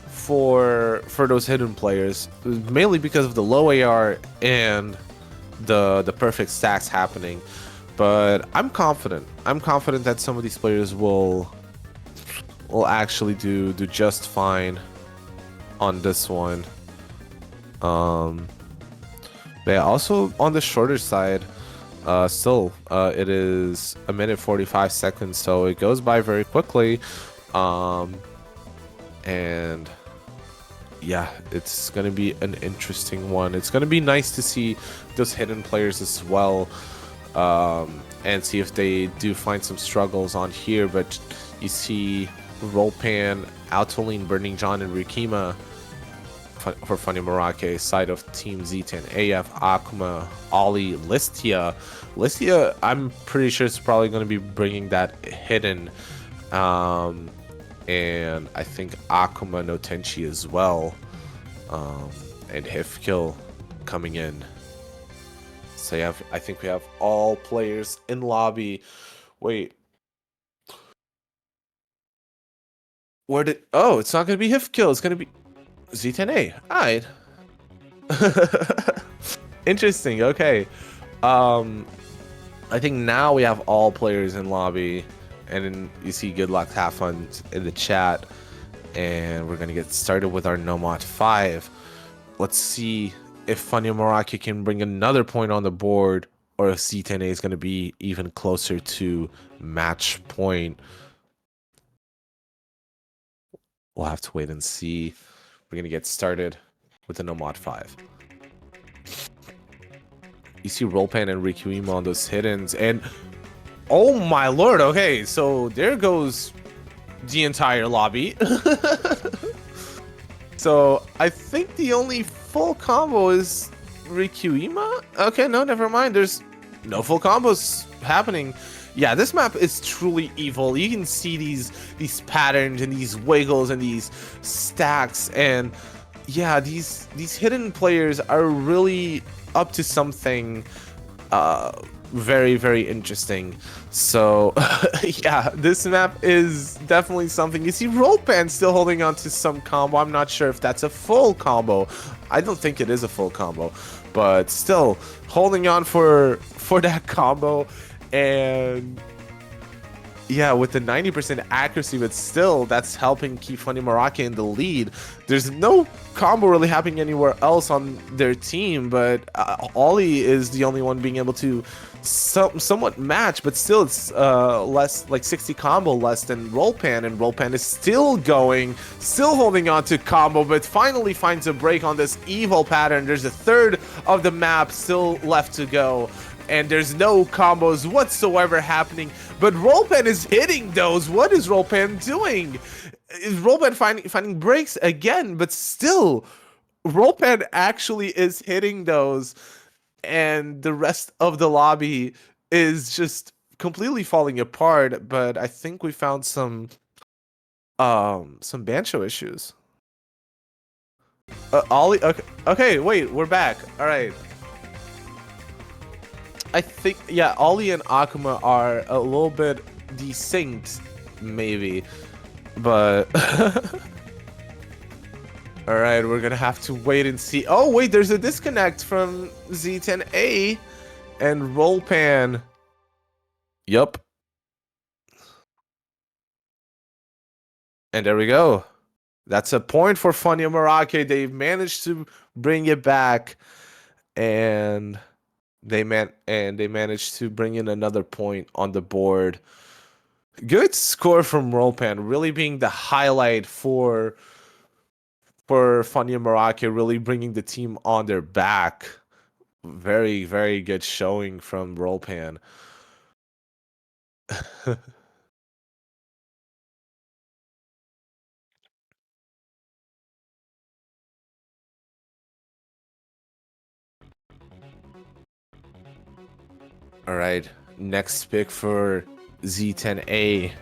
For those hidden players, mainly because of the low AR and the perfect stacks happening. But I'm confident. I'm confident that some of these players will actually do just fine on this one. But yeah, also on the shorter side, it is a minute 45 seconds, so it goes by very quickly. And yeah, it's gonna be an interesting one. It's gonna be nice to see those hidden players as well, and see if they do find some struggles on here. But you see Rollpan, Autoline, Burning John, and Rikima for Funyamorake side of Team Z10, AF, Akuma, Ollie, Listia. Listia, I'm pretty sure it's probably going to be bringing that hidden, and I think Akuma no Tenchi as well, and Hifkill coming in. So yeah, I think we have all players in lobby. Wait, where did? Oh, it's not going to be Hifkill. It's going to be Z10A. Alright. Interesting. Okay. I think now we have all players in lobby, and then you see good luck, have fun in the chat, and we're gonna get started with our Nomad 5. Let's see if Funyamorake can bring another point on the board, or if z10a is going to be even closer to match point. We'll have to wait and see. We're going to get started with the No Mod 5. You see Rollpan and Rikuima on those hiddens, and oh my lord, okay, so there goes the entire lobby. So I think the only full combo is Rikuima? Okay, no, never mind. There's no full combos happening. Yeah, this map is truly evil. You can see these patterns and these wiggles and these stacks, and yeah, these hidden players are really up to something very, very interesting. So yeah, this map is definitely something. You see Rollpan still holding on to some combo. I'm not sure if that's a full combo. I don't think it is a full combo, but still holding on for that combo. And yeah, with the 90% accuracy, but still that's helping keep Funyamorake in the lead. There's no combo really happening anywhere else on their team, but Ollie is the only one being able to somewhat match, but still it's less, like 60 combo less than Rollpan, and Rollpan is still going, still holding on to combo, but finally finds a break on this evil pattern. There's a third of the map still left to go, and there's no combos whatsoever happening, but Rollpan is hitting those. What is Rollpan doing? Is Rollpan finding breaks again? But still, Rollpan actually is hitting those, and the rest of the lobby is just completely falling apart. But I think we found some Bancho issues. Ollie, okay, wait, we're back. All right. I think, yeah, Ollie and Akuma are a little bit desynced, maybe, but all right, we're gonna have to wait and see. Oh wait, there's a disconnect from Z10A and Rollpan. Yup. And there we go. That's a point for Funyamorake. They've managed to bring it back, and they managed to bring in another point on the board. Good score from Rollpan, really being the highlight for Funyamorake, really bringing the team on their back. Very, very good showing from Rollpan. All right, next pick for Z10A.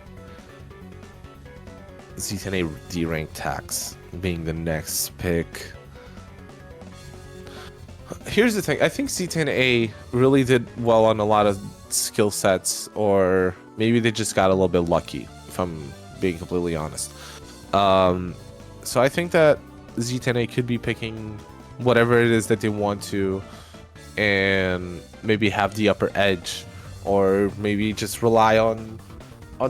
Z10A derank tax being the next pick. Here's the thing. I think Z10A really did well on a lot of skill sets, or maybe they just got a little bit lucky, if I'm being completely honest. So I think that Z10A could be picking whatever it is that they want to, and maybe have the upper edge, or maybe just rely on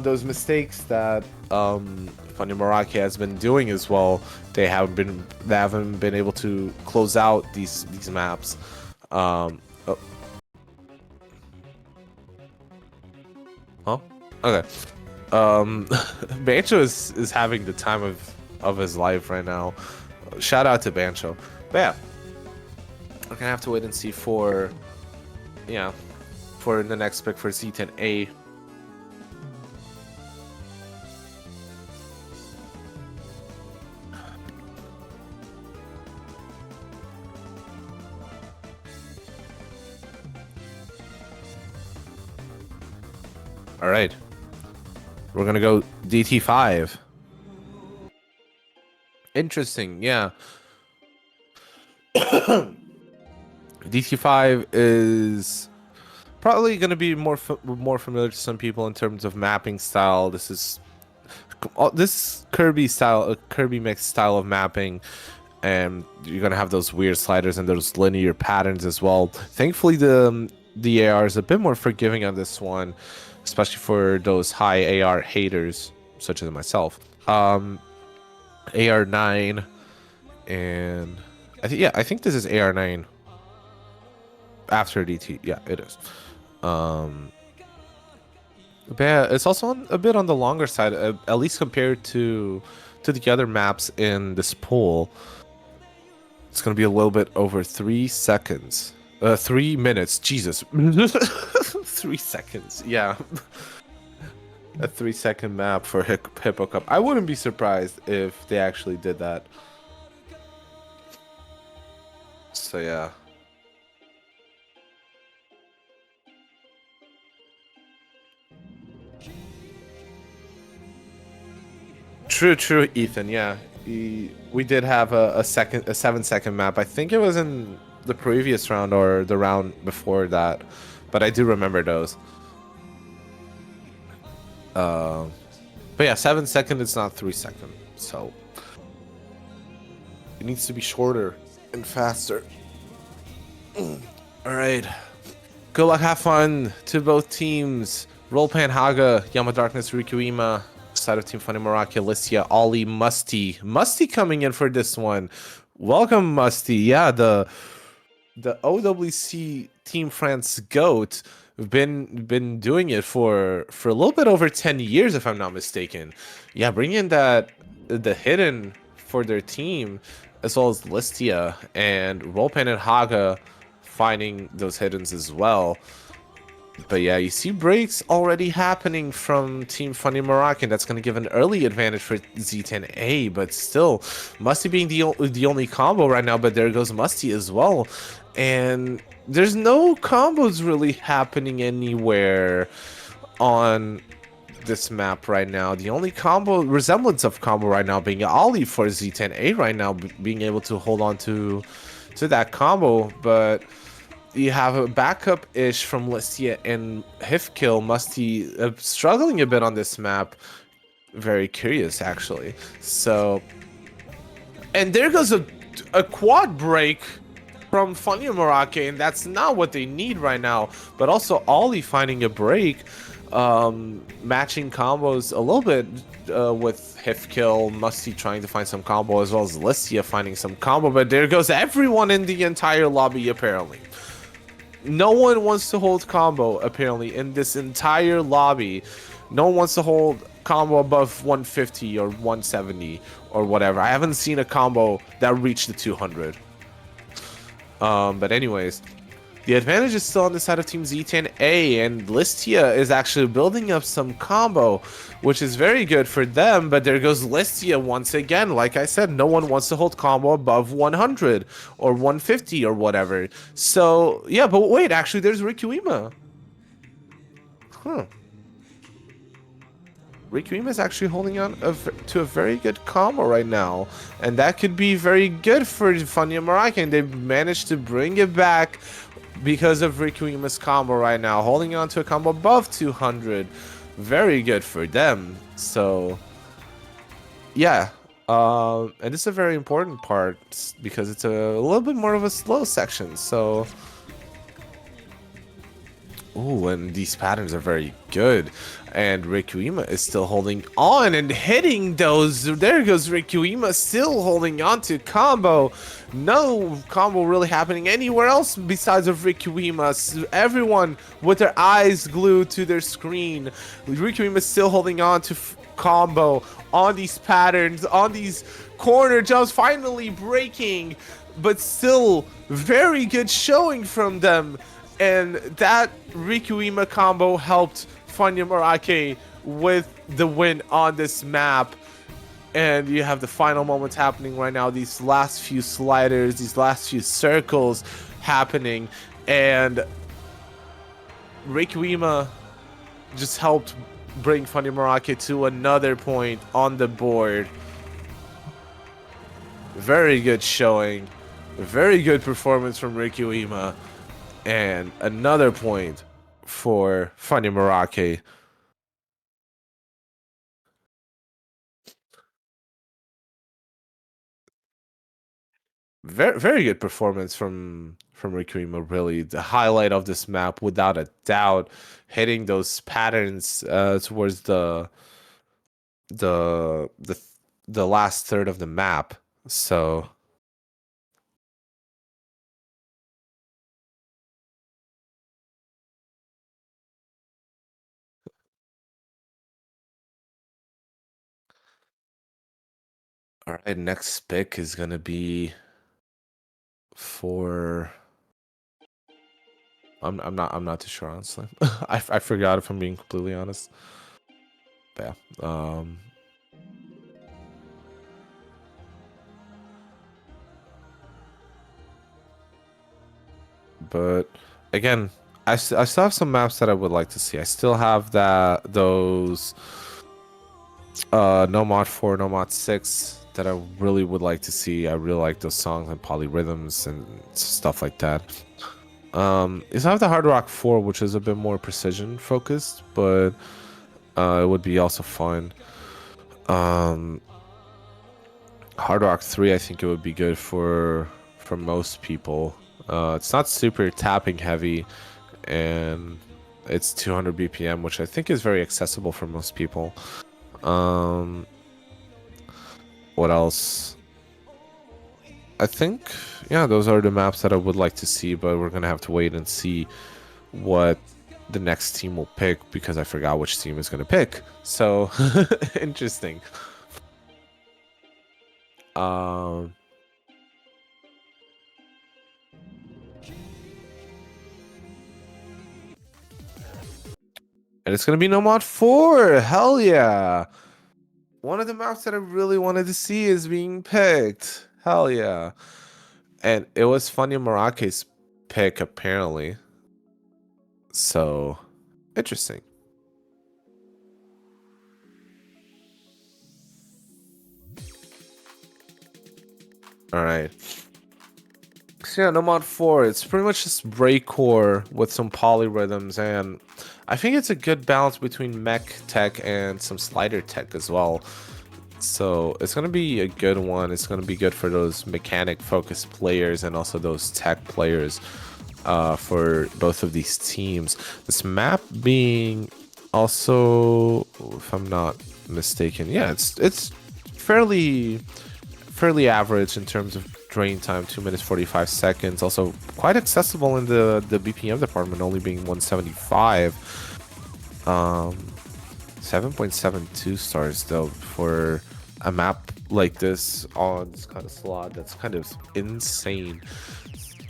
those mistakes that Funyamorake has been doing as well. They haven't been able to close out these maps. Oh. Huh? Okay. Bancho is having the time of his life right now. Shout out to Bancho. But yeah, we're gonna have to wait and see for the next pick for Z10A. All right, we're gonna go DT5. Interesting, yeah. DT5 is probably gonna be more familiar to some people in terms of mapping style. This is Kirby style, a Kirby mix style of mapping, and you're gonna have those weird sliders and those linear patterns as well. Thankfully, the AR is a bit more forgiving on this one, especially for those high AR haters such as myself. AR9 and I think this is AR9 after DT. Yeah, it is. Um, but yeah, it's also a bit on the longer side, at least compared to the other maps in this pool. It's gonna be a little bit over 3 seconds. 3 minutes. Jesus. 3 seconds. Yeah. A 3 second map for Hippo Cup. I wouldn't be surprised if they actually did that. So yeah. True, Ethan. Yeah, we did have a 7 second map. I think it was in the previous round or the round before that, but I do remember those. Uh, but yeah, 7 second. It's not 3 second, so it needs to be shorter and faster. All right. Good luck, have fun to both teams. Rollpan Haga, Yama Darkness, Rikuima, side of Team Funyamorake, Alicia, Ollie, Musty. Musty coming in for this one. Welcome, Musty. Yeah, the OWC Team France GOAT been doing it for a little bit over 10 years, if I'm not mistaken. Yeah, bring in the hidden for their team, as well as Listia and Rollpan and Haga finding those hiddens as well. But yeah, you see breaks already happening from Team Funyamorake, and that's going to give an early advantage for Z10a, but still, Musty being the only combo right now, but there goes Musty as well. And there's no combos really happening anywhere on this map right now. The only resemblance of combo right now being Ollie for Z10a right now, being able to hold on to that combo, but you have a backup-ish from Listia and Hifkill. Musty struggling a bit on this map. Very curious, actually. So, and there goes a quad break from Funyamorake, and that's not what they need right now. But also Ollie finding a break, matching combos a little bit with Hifkill, Musty trying to find some combo, as well as Listia finding some combo. But there goes everyone in the entire lobby, apparently. No one wants to hold combo, apparently, in this entire lobby. No one wants to hold combo above 150 or 170 or whatever. I haven't seen a combo that reached the 200. But anyways, the advantage is still on the side of Team Z10a, and Listia is actually building up some combo, which is very good for them, but there goes Listia once again. Like I said, no one wants to hold combo above 100 or 150 or whatever. So, yeah, but wait, actually, there's Rikuima. Huh. Rikuima is actually holding on to a very good combo right now, and that could be very good for Funyamorake, and they managed to bring it back because of Rikuima's combo right now, holding on to a combo above 200. Very good for them. So, yeah. And this is a very important part because it's a little bit more of a slow section. So, ooh, and these patterns are very good. And Rikuima is still holding on and hitting those. There goes Rikuima still holding on to combo. No combo really happening anywhere else besides of Rikuima. So everyone with their eyes glued to their screen. Rikuima is still holding on to combo on these patterns, on these corner jumps, finally breaking, but still very good showing from them. And that Rikuima combo helped Funyamorake with the win on this map. And you have the final moments happening right now. These last few sliders, these last few circles happening. And Rikuima just helped bring Funyamorake to another point on the board. Very good showing. Very good performance from Rikuima. And another point for Funyamorake. Very good performance from Rikuima, really. The highlight of this map, without a doubt, hitting those patterns towards the the the last third of the map. So All right, next pick is gonna be for. I'm not too sure, honestly. I forgot, if I'm being completely honest. But yeah. But again, I still have some maps that I would like to see. I still have those No Mod 4, No Mod 6 that I really would like to see. I really like those songs and polyrhythms and stuff like that. Is I have the Hard Rock 4, which is a bit more precision focused, but it would be also fun. Hard Rock 3, I think it would be good for most people. It's not super tapping heavy, and it's 200 BPM, which I think is very accessible for most people. What else? I think, yeah, those are the maps that I would like to see, but we're gonna have to wait and see what the next team will pick, because I forgot which team is gonna pick. So interesting. And it's gonna be No Mod 4. Hell yeah! One of the maps that I really wanted to see is being picked. Hell yeah! And it was Funyamarake's pick, apparently. So interesting. All right. So yeah, No Mod 4, it's pretty much just breakcore with some polyrhythms, and I think it's a good balance between mech tech and some slider tech as well. So it's going to be a good one. It's going to be good for those mechanic focused players and also those tech players for both of these teams. This map being also, if I'm not mistaken, yeah, it's fairly average in terms of drain time, 2 minutes 45 seconds. Also quite accessible in the BPM department, only being 175. 7.72 stars though for a map like this on this kind of slot. That's kind of insane.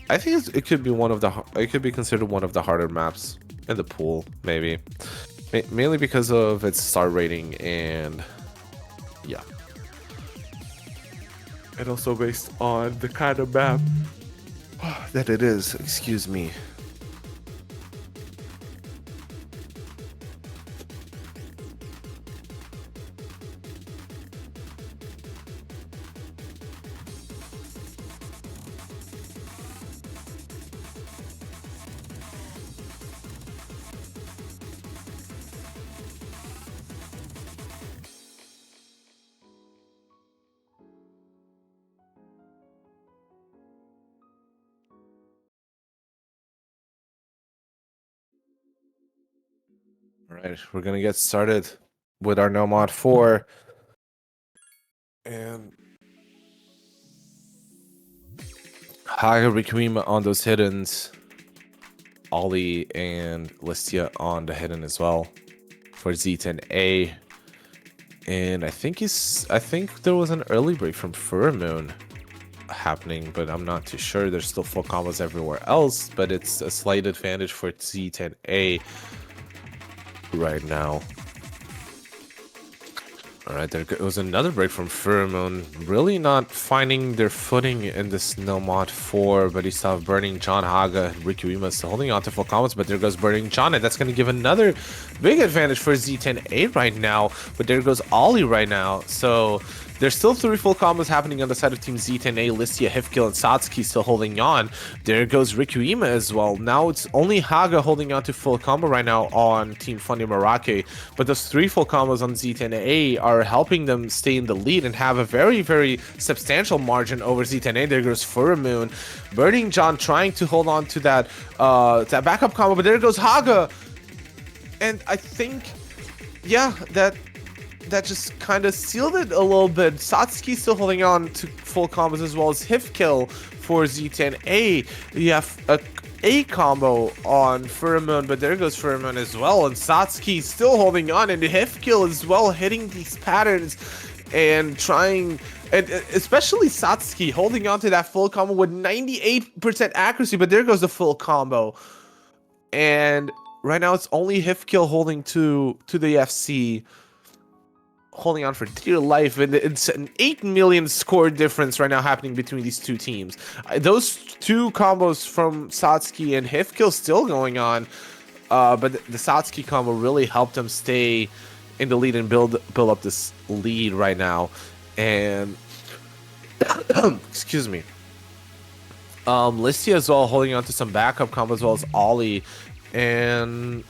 I think it could be it could be considered one of the harder maps in the pool, maybe. Mainly because of its star rating, and yeah. And also based on the kind of map that it is. Excuse me. All right, we're gonna get started with our No Mod 4. And Haga Rikuima on those hiddens. Ollie and Listia on the hidden as well for z10a. And I think there was an early break from Furymoon happening, but I'm not too sure. There's still full combos everywhere else, but it's a slight advantage for z10a right now. All right, there was another break from Furymoon. Really not finding their footing in this No Mod 4, but you saw Burning John, Haga, and Rikuima still holding on to full combos, but there goes Burning John, and that's going to give another big advantage for z10a right now, but there goes Ollie right now. So there's still 3 full combos happening on the side of Team z10a. Listia, Hifkill, and Satsuki still holding on. There goes Rikuima as well. Now it's only Haga holding on to full combo right now on Team Funyamorake, but those 3 full combos on z10a are helping them stay in the lead and have a very, very substantial margin over z10a. There goes Furymoon. Burning John trying to hold on to that backup combo, but there goes Haga. And I think, yeah, that just kind of sealed it a little bit. Satsuki still holding on to full combos, as well as Hifkill for z10a. You have a combo on Furymoon, but there goes Furymoon as well, and Satsuki still holding on, and Hifkill as well, hitting these patterns and trying And especially Satsuki holding on to that full combo with 98% accuracy, but there goes the full combo. And right now it's only Hifkill holding to the FC, holding on for dear life, and it's an 8 million score difference right now happening between these two teams. Those two combos from Satsuki and Hifkill still going on, but the Satsuki combo really helped them stay in the lead and build up this lead right now. And excuse me, Listia as well holding on to some backup combos as well as Ollie. And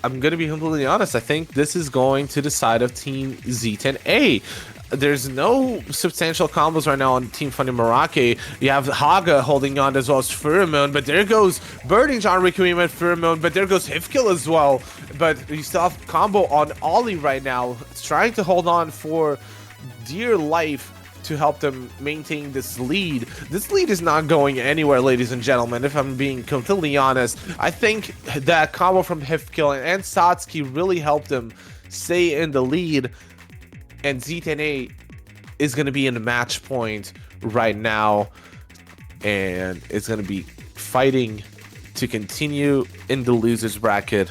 I'm gonna be completely honest, I think this is going to the side of Team Z10A. There's no substantial combos right now on Team Funyamorake. You have Haga holding on as well as Pheromone, but there goes Burning John Rikuima and Pheromone, but there goes Hifkill as well. But you still have combo on Ollie right now, trying to hold on for dear life to help them maintain this lead. This lead is not going anywhere, ladies and gentlemen, if I'm being completely honest. I think that combo from Hifkill and Satsuki really helped them stay in the lead, and Z10A is going to be in the match point right now, and it's going to be fighting to continue in the losers bracket.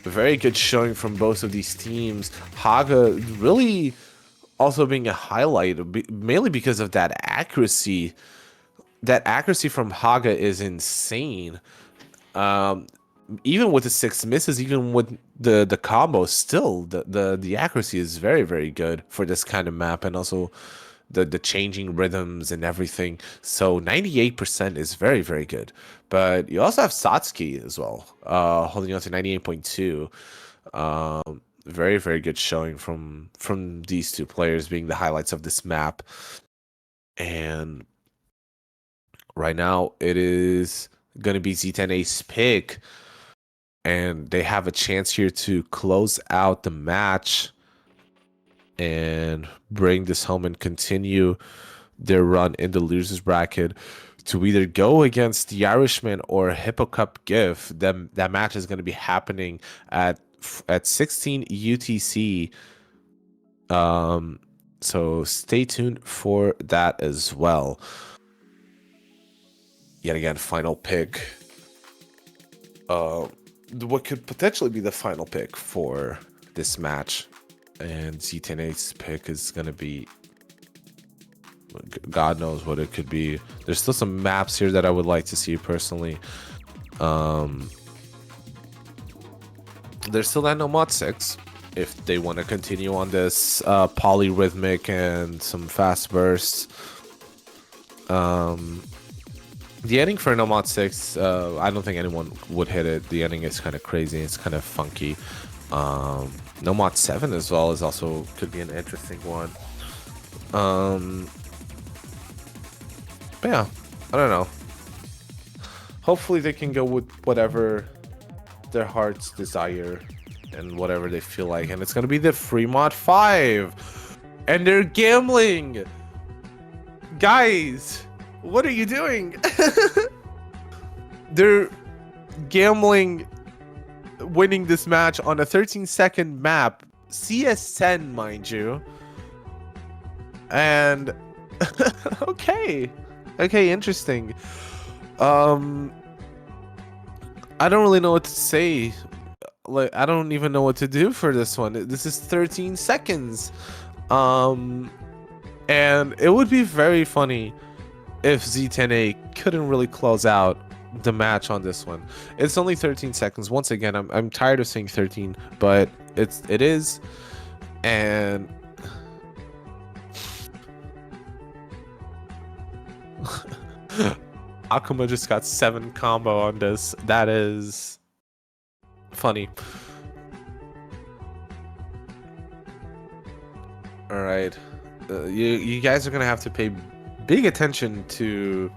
A very good showing from both of these teams. Haga really also being a highlight, mainly because of that accuracy. That accuracy from Haga is insane. Even with the 6 misses, even with the combo, still the accuracy is very, very good for this kind of map, and also the changing rhythms and everything. So 98% is very, very good. But you also have Satsuki as well, holding on to 98.2. Very, very good showing from these two players being the highlights of this map. And right now it is going to be Z10A's pick, and they have a chance here to close out the match and bring this home and continue their run in the losers bracket to either go against the Irishman or Hippo Cup GIF. That match is going to be happening at 16 UTC. So stay tuned for that as well. Yet again, final pick. What could potentially be the final pick for this match, and Z10A's pick is gonna be, God knows what it could be. There's still some maps here that I would like to see personally. There's still that No Mod 6 if they want to continue on this polyrhythmic and some fast bursts. The ending for No Mod 6, I don't think anyone would hit it. The ending is kind of crazy. It's kind of funky. No Mod 7 as well is also could be an interesting one. But yeah, I don't know. Hopefully they can go with whatever their hearts desire and whatever they feel like. And it's going to be the free mod 5. And they're gambling. Guys, what are you doing? They're gambling winning this match on a 13-second map. CS10, mind you. And okay, interesting. I don't really know what to say. Like, I don't even know what to do for this one. This is 13 seconds. And it would be very funny if Z10A couldn't really close out the match on this one. It's only 13 seconds. Once again, I'm tired of saying 13, but it is. And Akuma just got 7 combo on this. That is funny. All right, you guys are gonna have to pay big attention to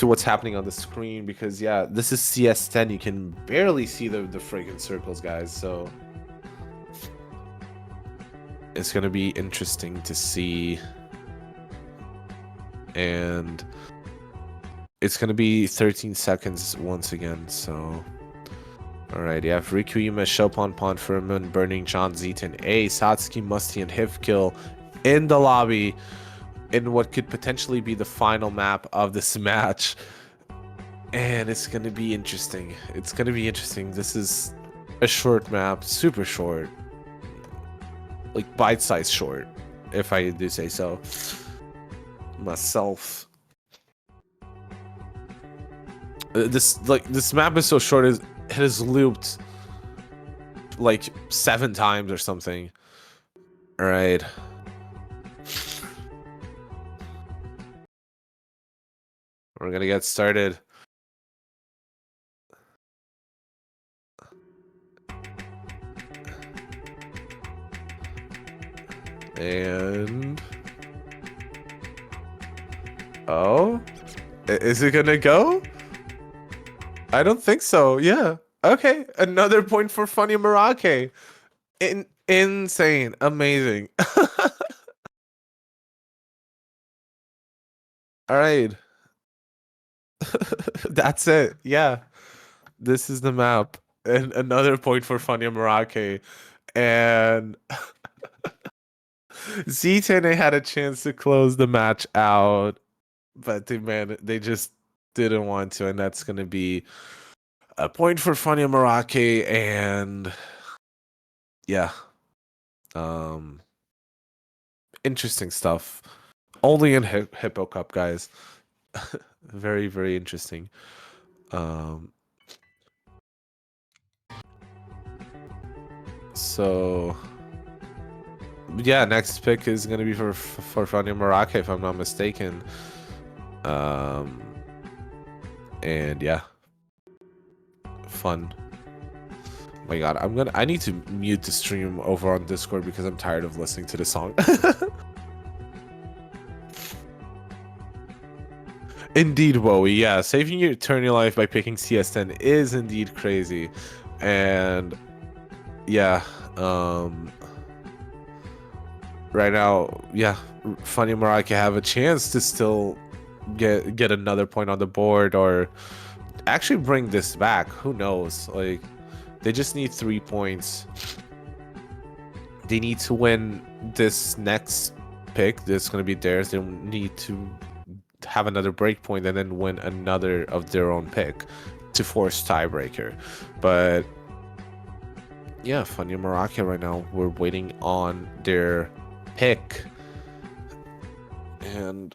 what's happening on the screen, because yeah, this is CS10. You can barely see the friggin' circles, guys. So it's gonna be interesting to see, and it's gonna be 13 seconds once again. So Alright, you have Rikuyuma, Chopin, Pon, Furman, Burning John, Z10a, Satsuki, Musty, and Hifkill in the lobby in what could potentially be the final map of this match. And it's going to be interesting. It's going to be interesting. This is a short map, super short. Like bite-sized short, if I do say so myself. This map is so short, it has looped like 7 times or something. All right. We're gonna get started. And oh, is it gonna go? I don't think so. Yeah. Okay. Another point for Funyamorake. Insane. Amazing. All right. That's it. Yeah. This is the map. And another point for Funyamorake. And z10a had a chance to close the match out, but they just didn't want to, and that's gonna be a point for Funyamorake. And yeah, interesting stuff. Only in Hippo Cup, guys. Very, very interesting. So yeah, next pick is gonna be for Funyamorake, if I'm not mistaken. And yeah, fun. Oh my god, I need to mute the stream over on Discord because I'm tired of listening to the song. Indeed, Wowie. Yeah, saving your turn your life by picking CS10 is indeed crazy. And yeah, right now, yeah, Funyamorake have a chance to still get another point on the board, or actually bring this back. Who knows? Like, they just need 3 points. They need to win this next pick. That's going to be theirs. They need to have another break point and then win another of their own pick to force tiebreaker. But yeah, Funyamorake right now, we're waiting on their pick. And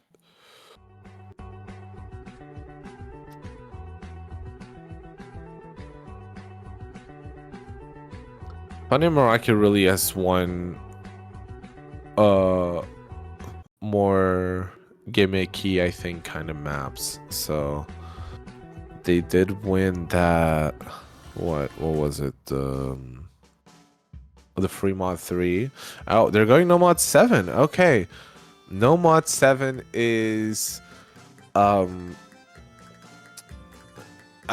Funyamorake really has won more gimmicky, I think, kind of maps. So they did win that. What was it? The free mod 3. Oh, they're going no mod 7. Okay, no mod 7 is I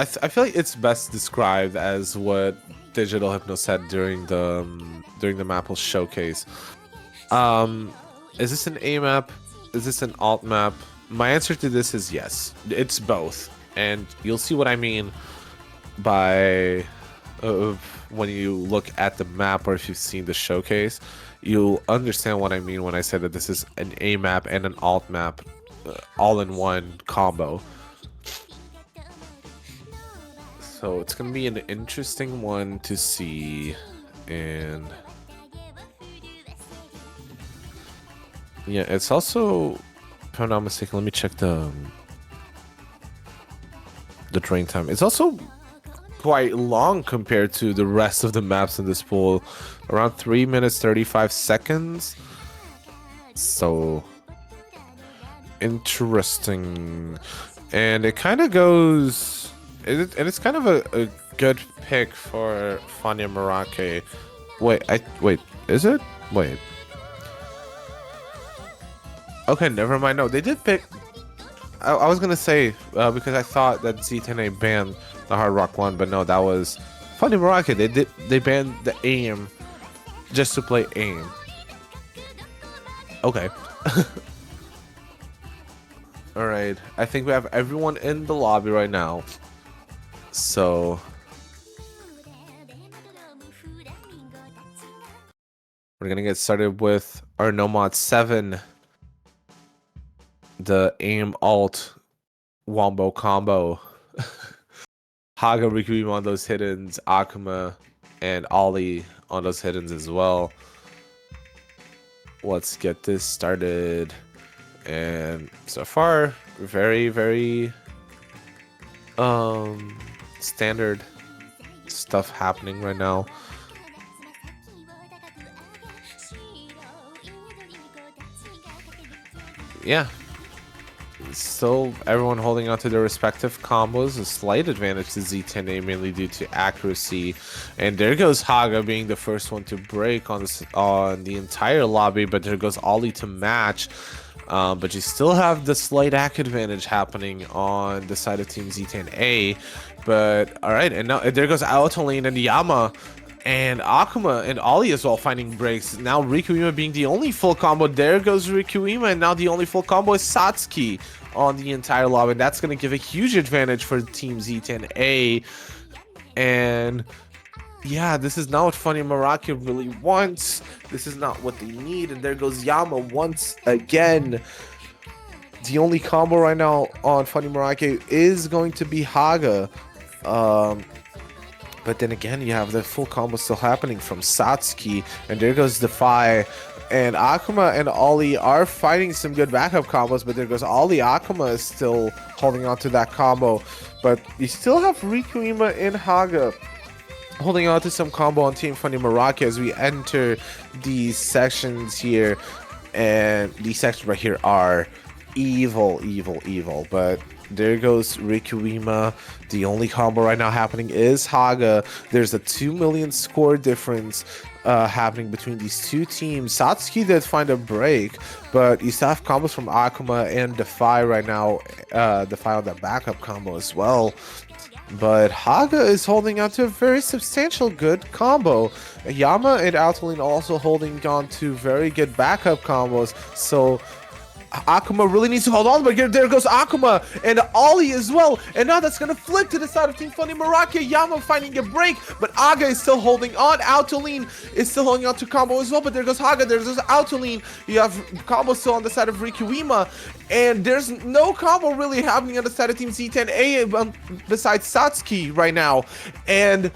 feel like it's best described as what Digital Hypno said during the Maple showcase. Is this an A map? Is this an alt map? My answer to this is yes. It's both, and you'll see what I mean by when you look at the map, or if you've seen the showcase, you'll understand what I mean when I say that this is an A map and an alt map, all in one combo. So it's gonna be an interesting one to see. And yeah, it's also, if I'm not mistaken, let me check the drain time. It's also quite long compared to the rest of the maps in this pool, around 3 minutes 35 seconds. So interesting. And it kind of goes, and it's kind of a good pick for Funyamorake. Wait, is it? Wait. Okay, never mind. No, they did pick. I was gonna say because I thought that z10a banned the Hard Rock one, but no, that was Funyamorake. They banned the aim just to play aim. Okay. All right. I think we have everyone in the lobby right now. So We're gonna get started with our Nomad 7, the aim alt wombo combo. Haga Rikuima on those hiddens, Akuma and Ollie on those hiddens as well. Let's get this started. And so far, very standard stuff happening right now. Yeah, still everyone holding on to their respective combos. A slight advantage to Z10A, mainly due to accuracy. And there goes Haga being the first one to break on the entire lobby, but there goes Ollie to match. But you still have the slight AC advantage happening on the side of Team Z10A. But alright, and now there goes Autolane and Yama. And Akuma and Ollie as well finding breaks. Now Rikuima being the only full combo. There goes Rikuima, and now the only full combo is Satsuki on the entire lobby. And that's going to give a huge advantage for Team Z10A. And yeah, this is not what Funyamorake really wants. This is not what they need. And there goes Yama once again. The only combo right now on Funyamorake is going to be Haga. But then again, you have the full combo still happening from Satsuki. And there goes Defy. And Akuma and Ollie are fighting some good backup combos. But there goes Ollie. Akuma is still holding on to that combo. But you still have Rikuima and Haga holding on to some combo on Team Funyamorake as we enter these sections here. And these sections right here are evil. But there goes Rikuima. The only combo right now happening is Haga. There's a 2 million score difference happening between these two teams. Satsuki did find a break, but you still have combos from Akuma and Defy right now. Defy on that backup combo as well. But Haga is holding on to a very substantial good combo. Yama and Autolane also holding on to very good backup combos. So Akuma really needs to hold on, but there goes Akuma and Ollie as well. And now that's going to flip to the side of Team Funyamorake. Yama finding a break, but Aga is still holding on. Autolane is still holding on to combo as well, but there goes Haga. There's Autolane. You have combo still on the side of Rikuima. And there's no combo really happening on the side of Team Z10A besides Satsuki right now. And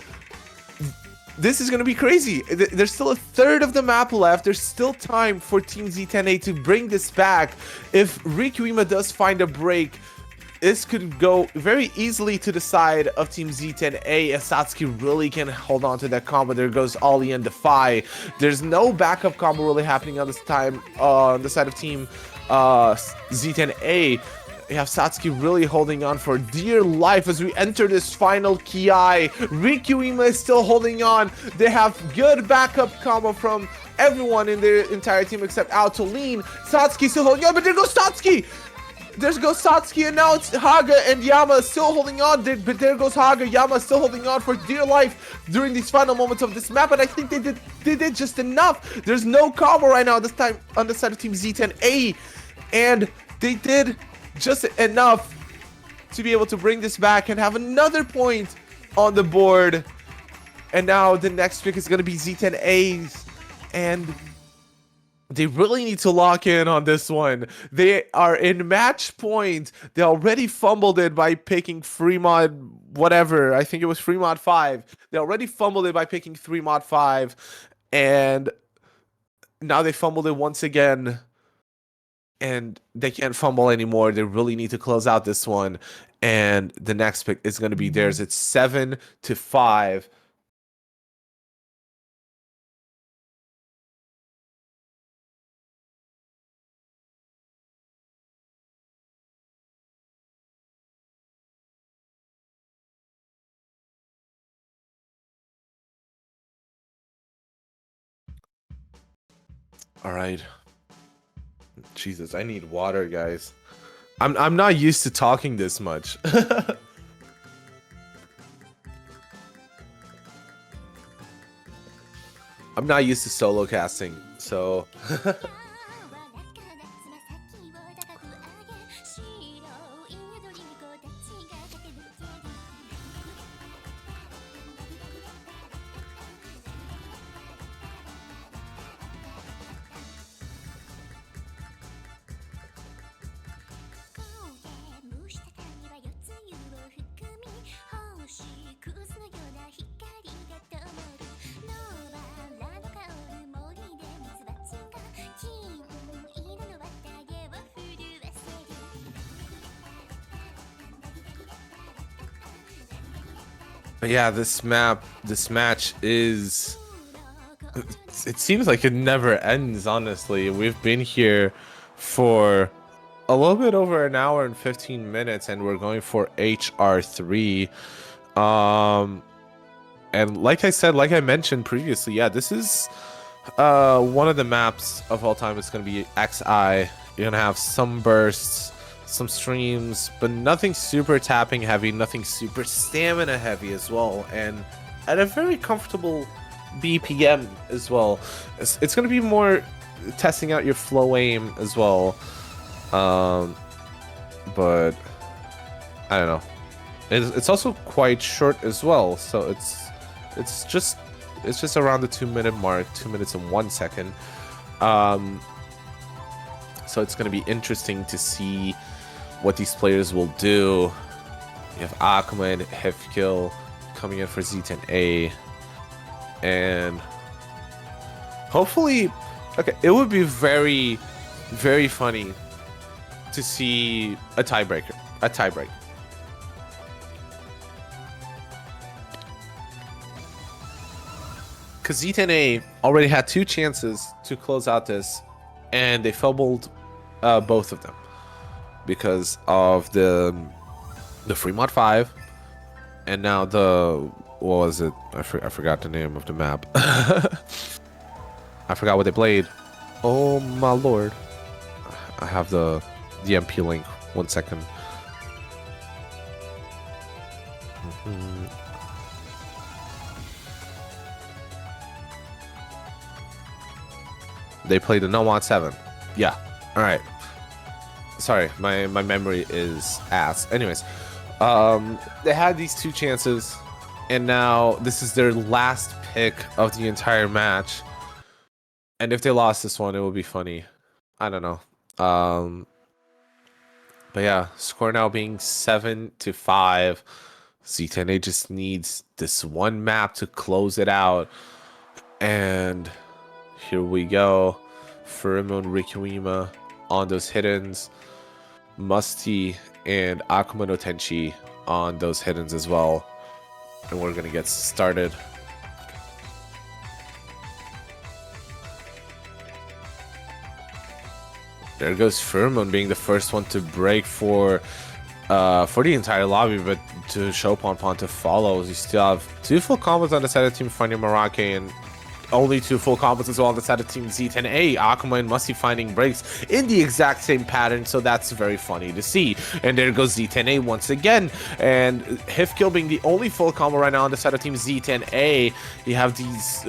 this is going to be crazy. There's still a third of the map left. There's still time for Team Z10A to bring this back. If Rikuima does find a break, this could go very easily to the side of Team Z10A as Satsuki really can hold on to that combo. There goes Ollie and Defy. There's no backup combo really happening on this time on the side of Team Z10A. We have Satsuki really holding on for dear life as we enter this final Ki. Rikuima is still holding on. They have good backup combo from everyone in their entire team except Autolane. Satsuki still holding on, but there goes Satsuki! There goes Satsuki, and now it's Haga and Yama still holding on. But there goes Haga. Yama still holding on for dear life during these final moments of this map. And I think they did just enough. There's no combo right now this time on the side of Team Z10A. And they did just enough to be able to bring this back and have another point on the board. And now the next pick is going to be Z10A's. And they really need to lock in on this one. They are in match point. They already fumbled it by picking free mod whatever. I think it was free mod 5. They already fumbled it by picking 3 mod 5. And now they fumbled it once again. And they can't fumble anymore. They really need to close out this one. And the next pick is going to be theirs. It's 7-5. All right. Jesus, I need water, guys. I'm not used to talking this much. I'm not used to solo casting, so But yeah, this match is. It seems like it never ends. Honestly, we've been here for a little bit over an hour and 15 minutes, and we're going for HR3. Um, and like I said, like I mentioned previously, yeah, this is one of the maps of all time. It's gonna be XI. You're gonna have some bursts, some streams, but nothing super tapping heavy, nothing super stamina heavy as well, and at a very comfortable BPM as well. It's gonna be more testing out your flow aim as well. Um, but I don't know. It's also quite short as well, so it's just it's just around the 2 minute mark, 2 minutes and 1 second. Um, so it's gonna be interesting to see what these players will do. You have Akuma and Hefkill coming in for Z10A, and hopefully, okay, it would be very, very funny to see a tiebreaker, a tiebreak. Because Z10A already had 2 chances to close out this, and they fumbled both of them because of the Fremont 5, and now the, what was it? I forgot the name of the map. I forgot what they played. Oh my lord. I have the MP link. 1 second. They played the No Mod 7. Yeah. All right. Sorry, my memory is ass. Anyways, they had these 2 chances, and now this is their last pick of the entire match. And if they lost this one, it would be funny. I don't know. But yeah, score now being 7-5. Z10A just needs this one map to close it out. And here we go. Furyamon Rikuima on those hiddens. Musty and Akuma no Tenchi on those hiddens as well. And we're gonna get started. There goes Furyamon being the first one to break for the entire lobby, but to show Pon to follow. You still have 2 full combos on the side of Team Funyamorake and only 2 full combos as well on the side of Team Z10A. Akuma and Musty finding breaks in the exact same pattern, so that's very funny to see. And there goes Z10A once again, and Hifkill being the only full combo right now on the side of Team Z10A. You have these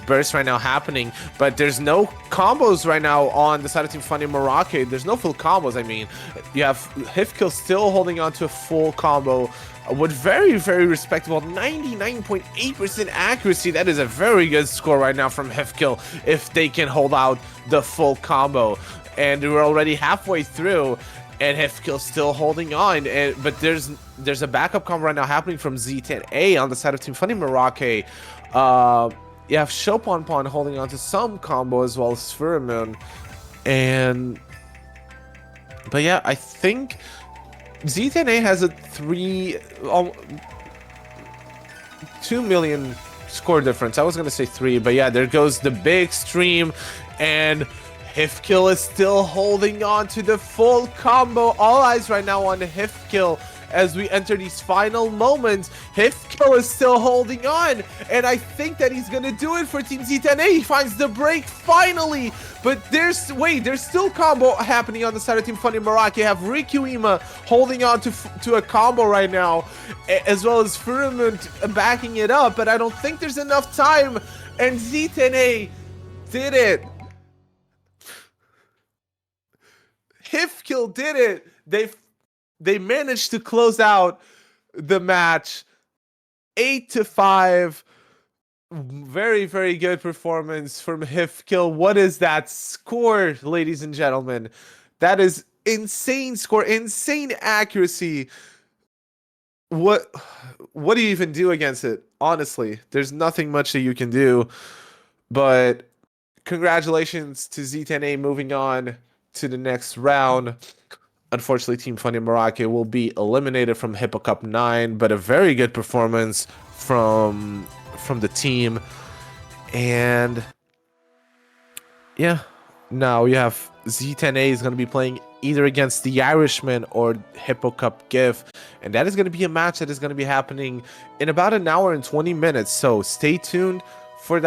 bursts right now happening, but there's no combos right now on the side of Team Funyamorake. There's no full combos. I mean, you have Hifkill still holding on to a full combo with very, very respectable 99.8% accuracy. That is a very good score right now from Hefkill if they can hold out the full combo. And we're already halfway through, and Hefkill still holding on. But there's a backup combo right now happening from Z10A on the side of Team Funyamorake. You have Chopon holding on to some combo as well as Furyamon. But yeah, I think Z10A has a 2 million score difference. I was gonna say 3, but yeah, there goes the big stream, and Hifkill is still holding on to the full combo. All eyes right now on Hifkill as we enter these final moments. Hifkill is still holding on, and I think that he's gonna do it for Team Z10A. He finds the break finally, but there's still combo happening on the side of Team Funyamorake. You have Rikuima holding on to a combo right now, as well as Furyamon backing it up, but I don't think there's enough time, and Z10A did it. Hifkill did it. They managed to close out the match 8-5. Very, very good performance from Hifkill. What is that score, ladies and gentlemen? That is insane score, insane accuracy. What do you even do against it? Honestly, there's nothing much that you can do. But congratulations to Z10A moving on to the next round. unfortunately, Team Funyamorake will be eliminated from Hippo Cup 9, but a very good performance from the team. And yeah, now you have Z10a is going to be playing either against the Irishman or Hippo Cup GIF, and that is going to be a match that is going to be happening in about an hour and 20 minutes. So stay tuned for that.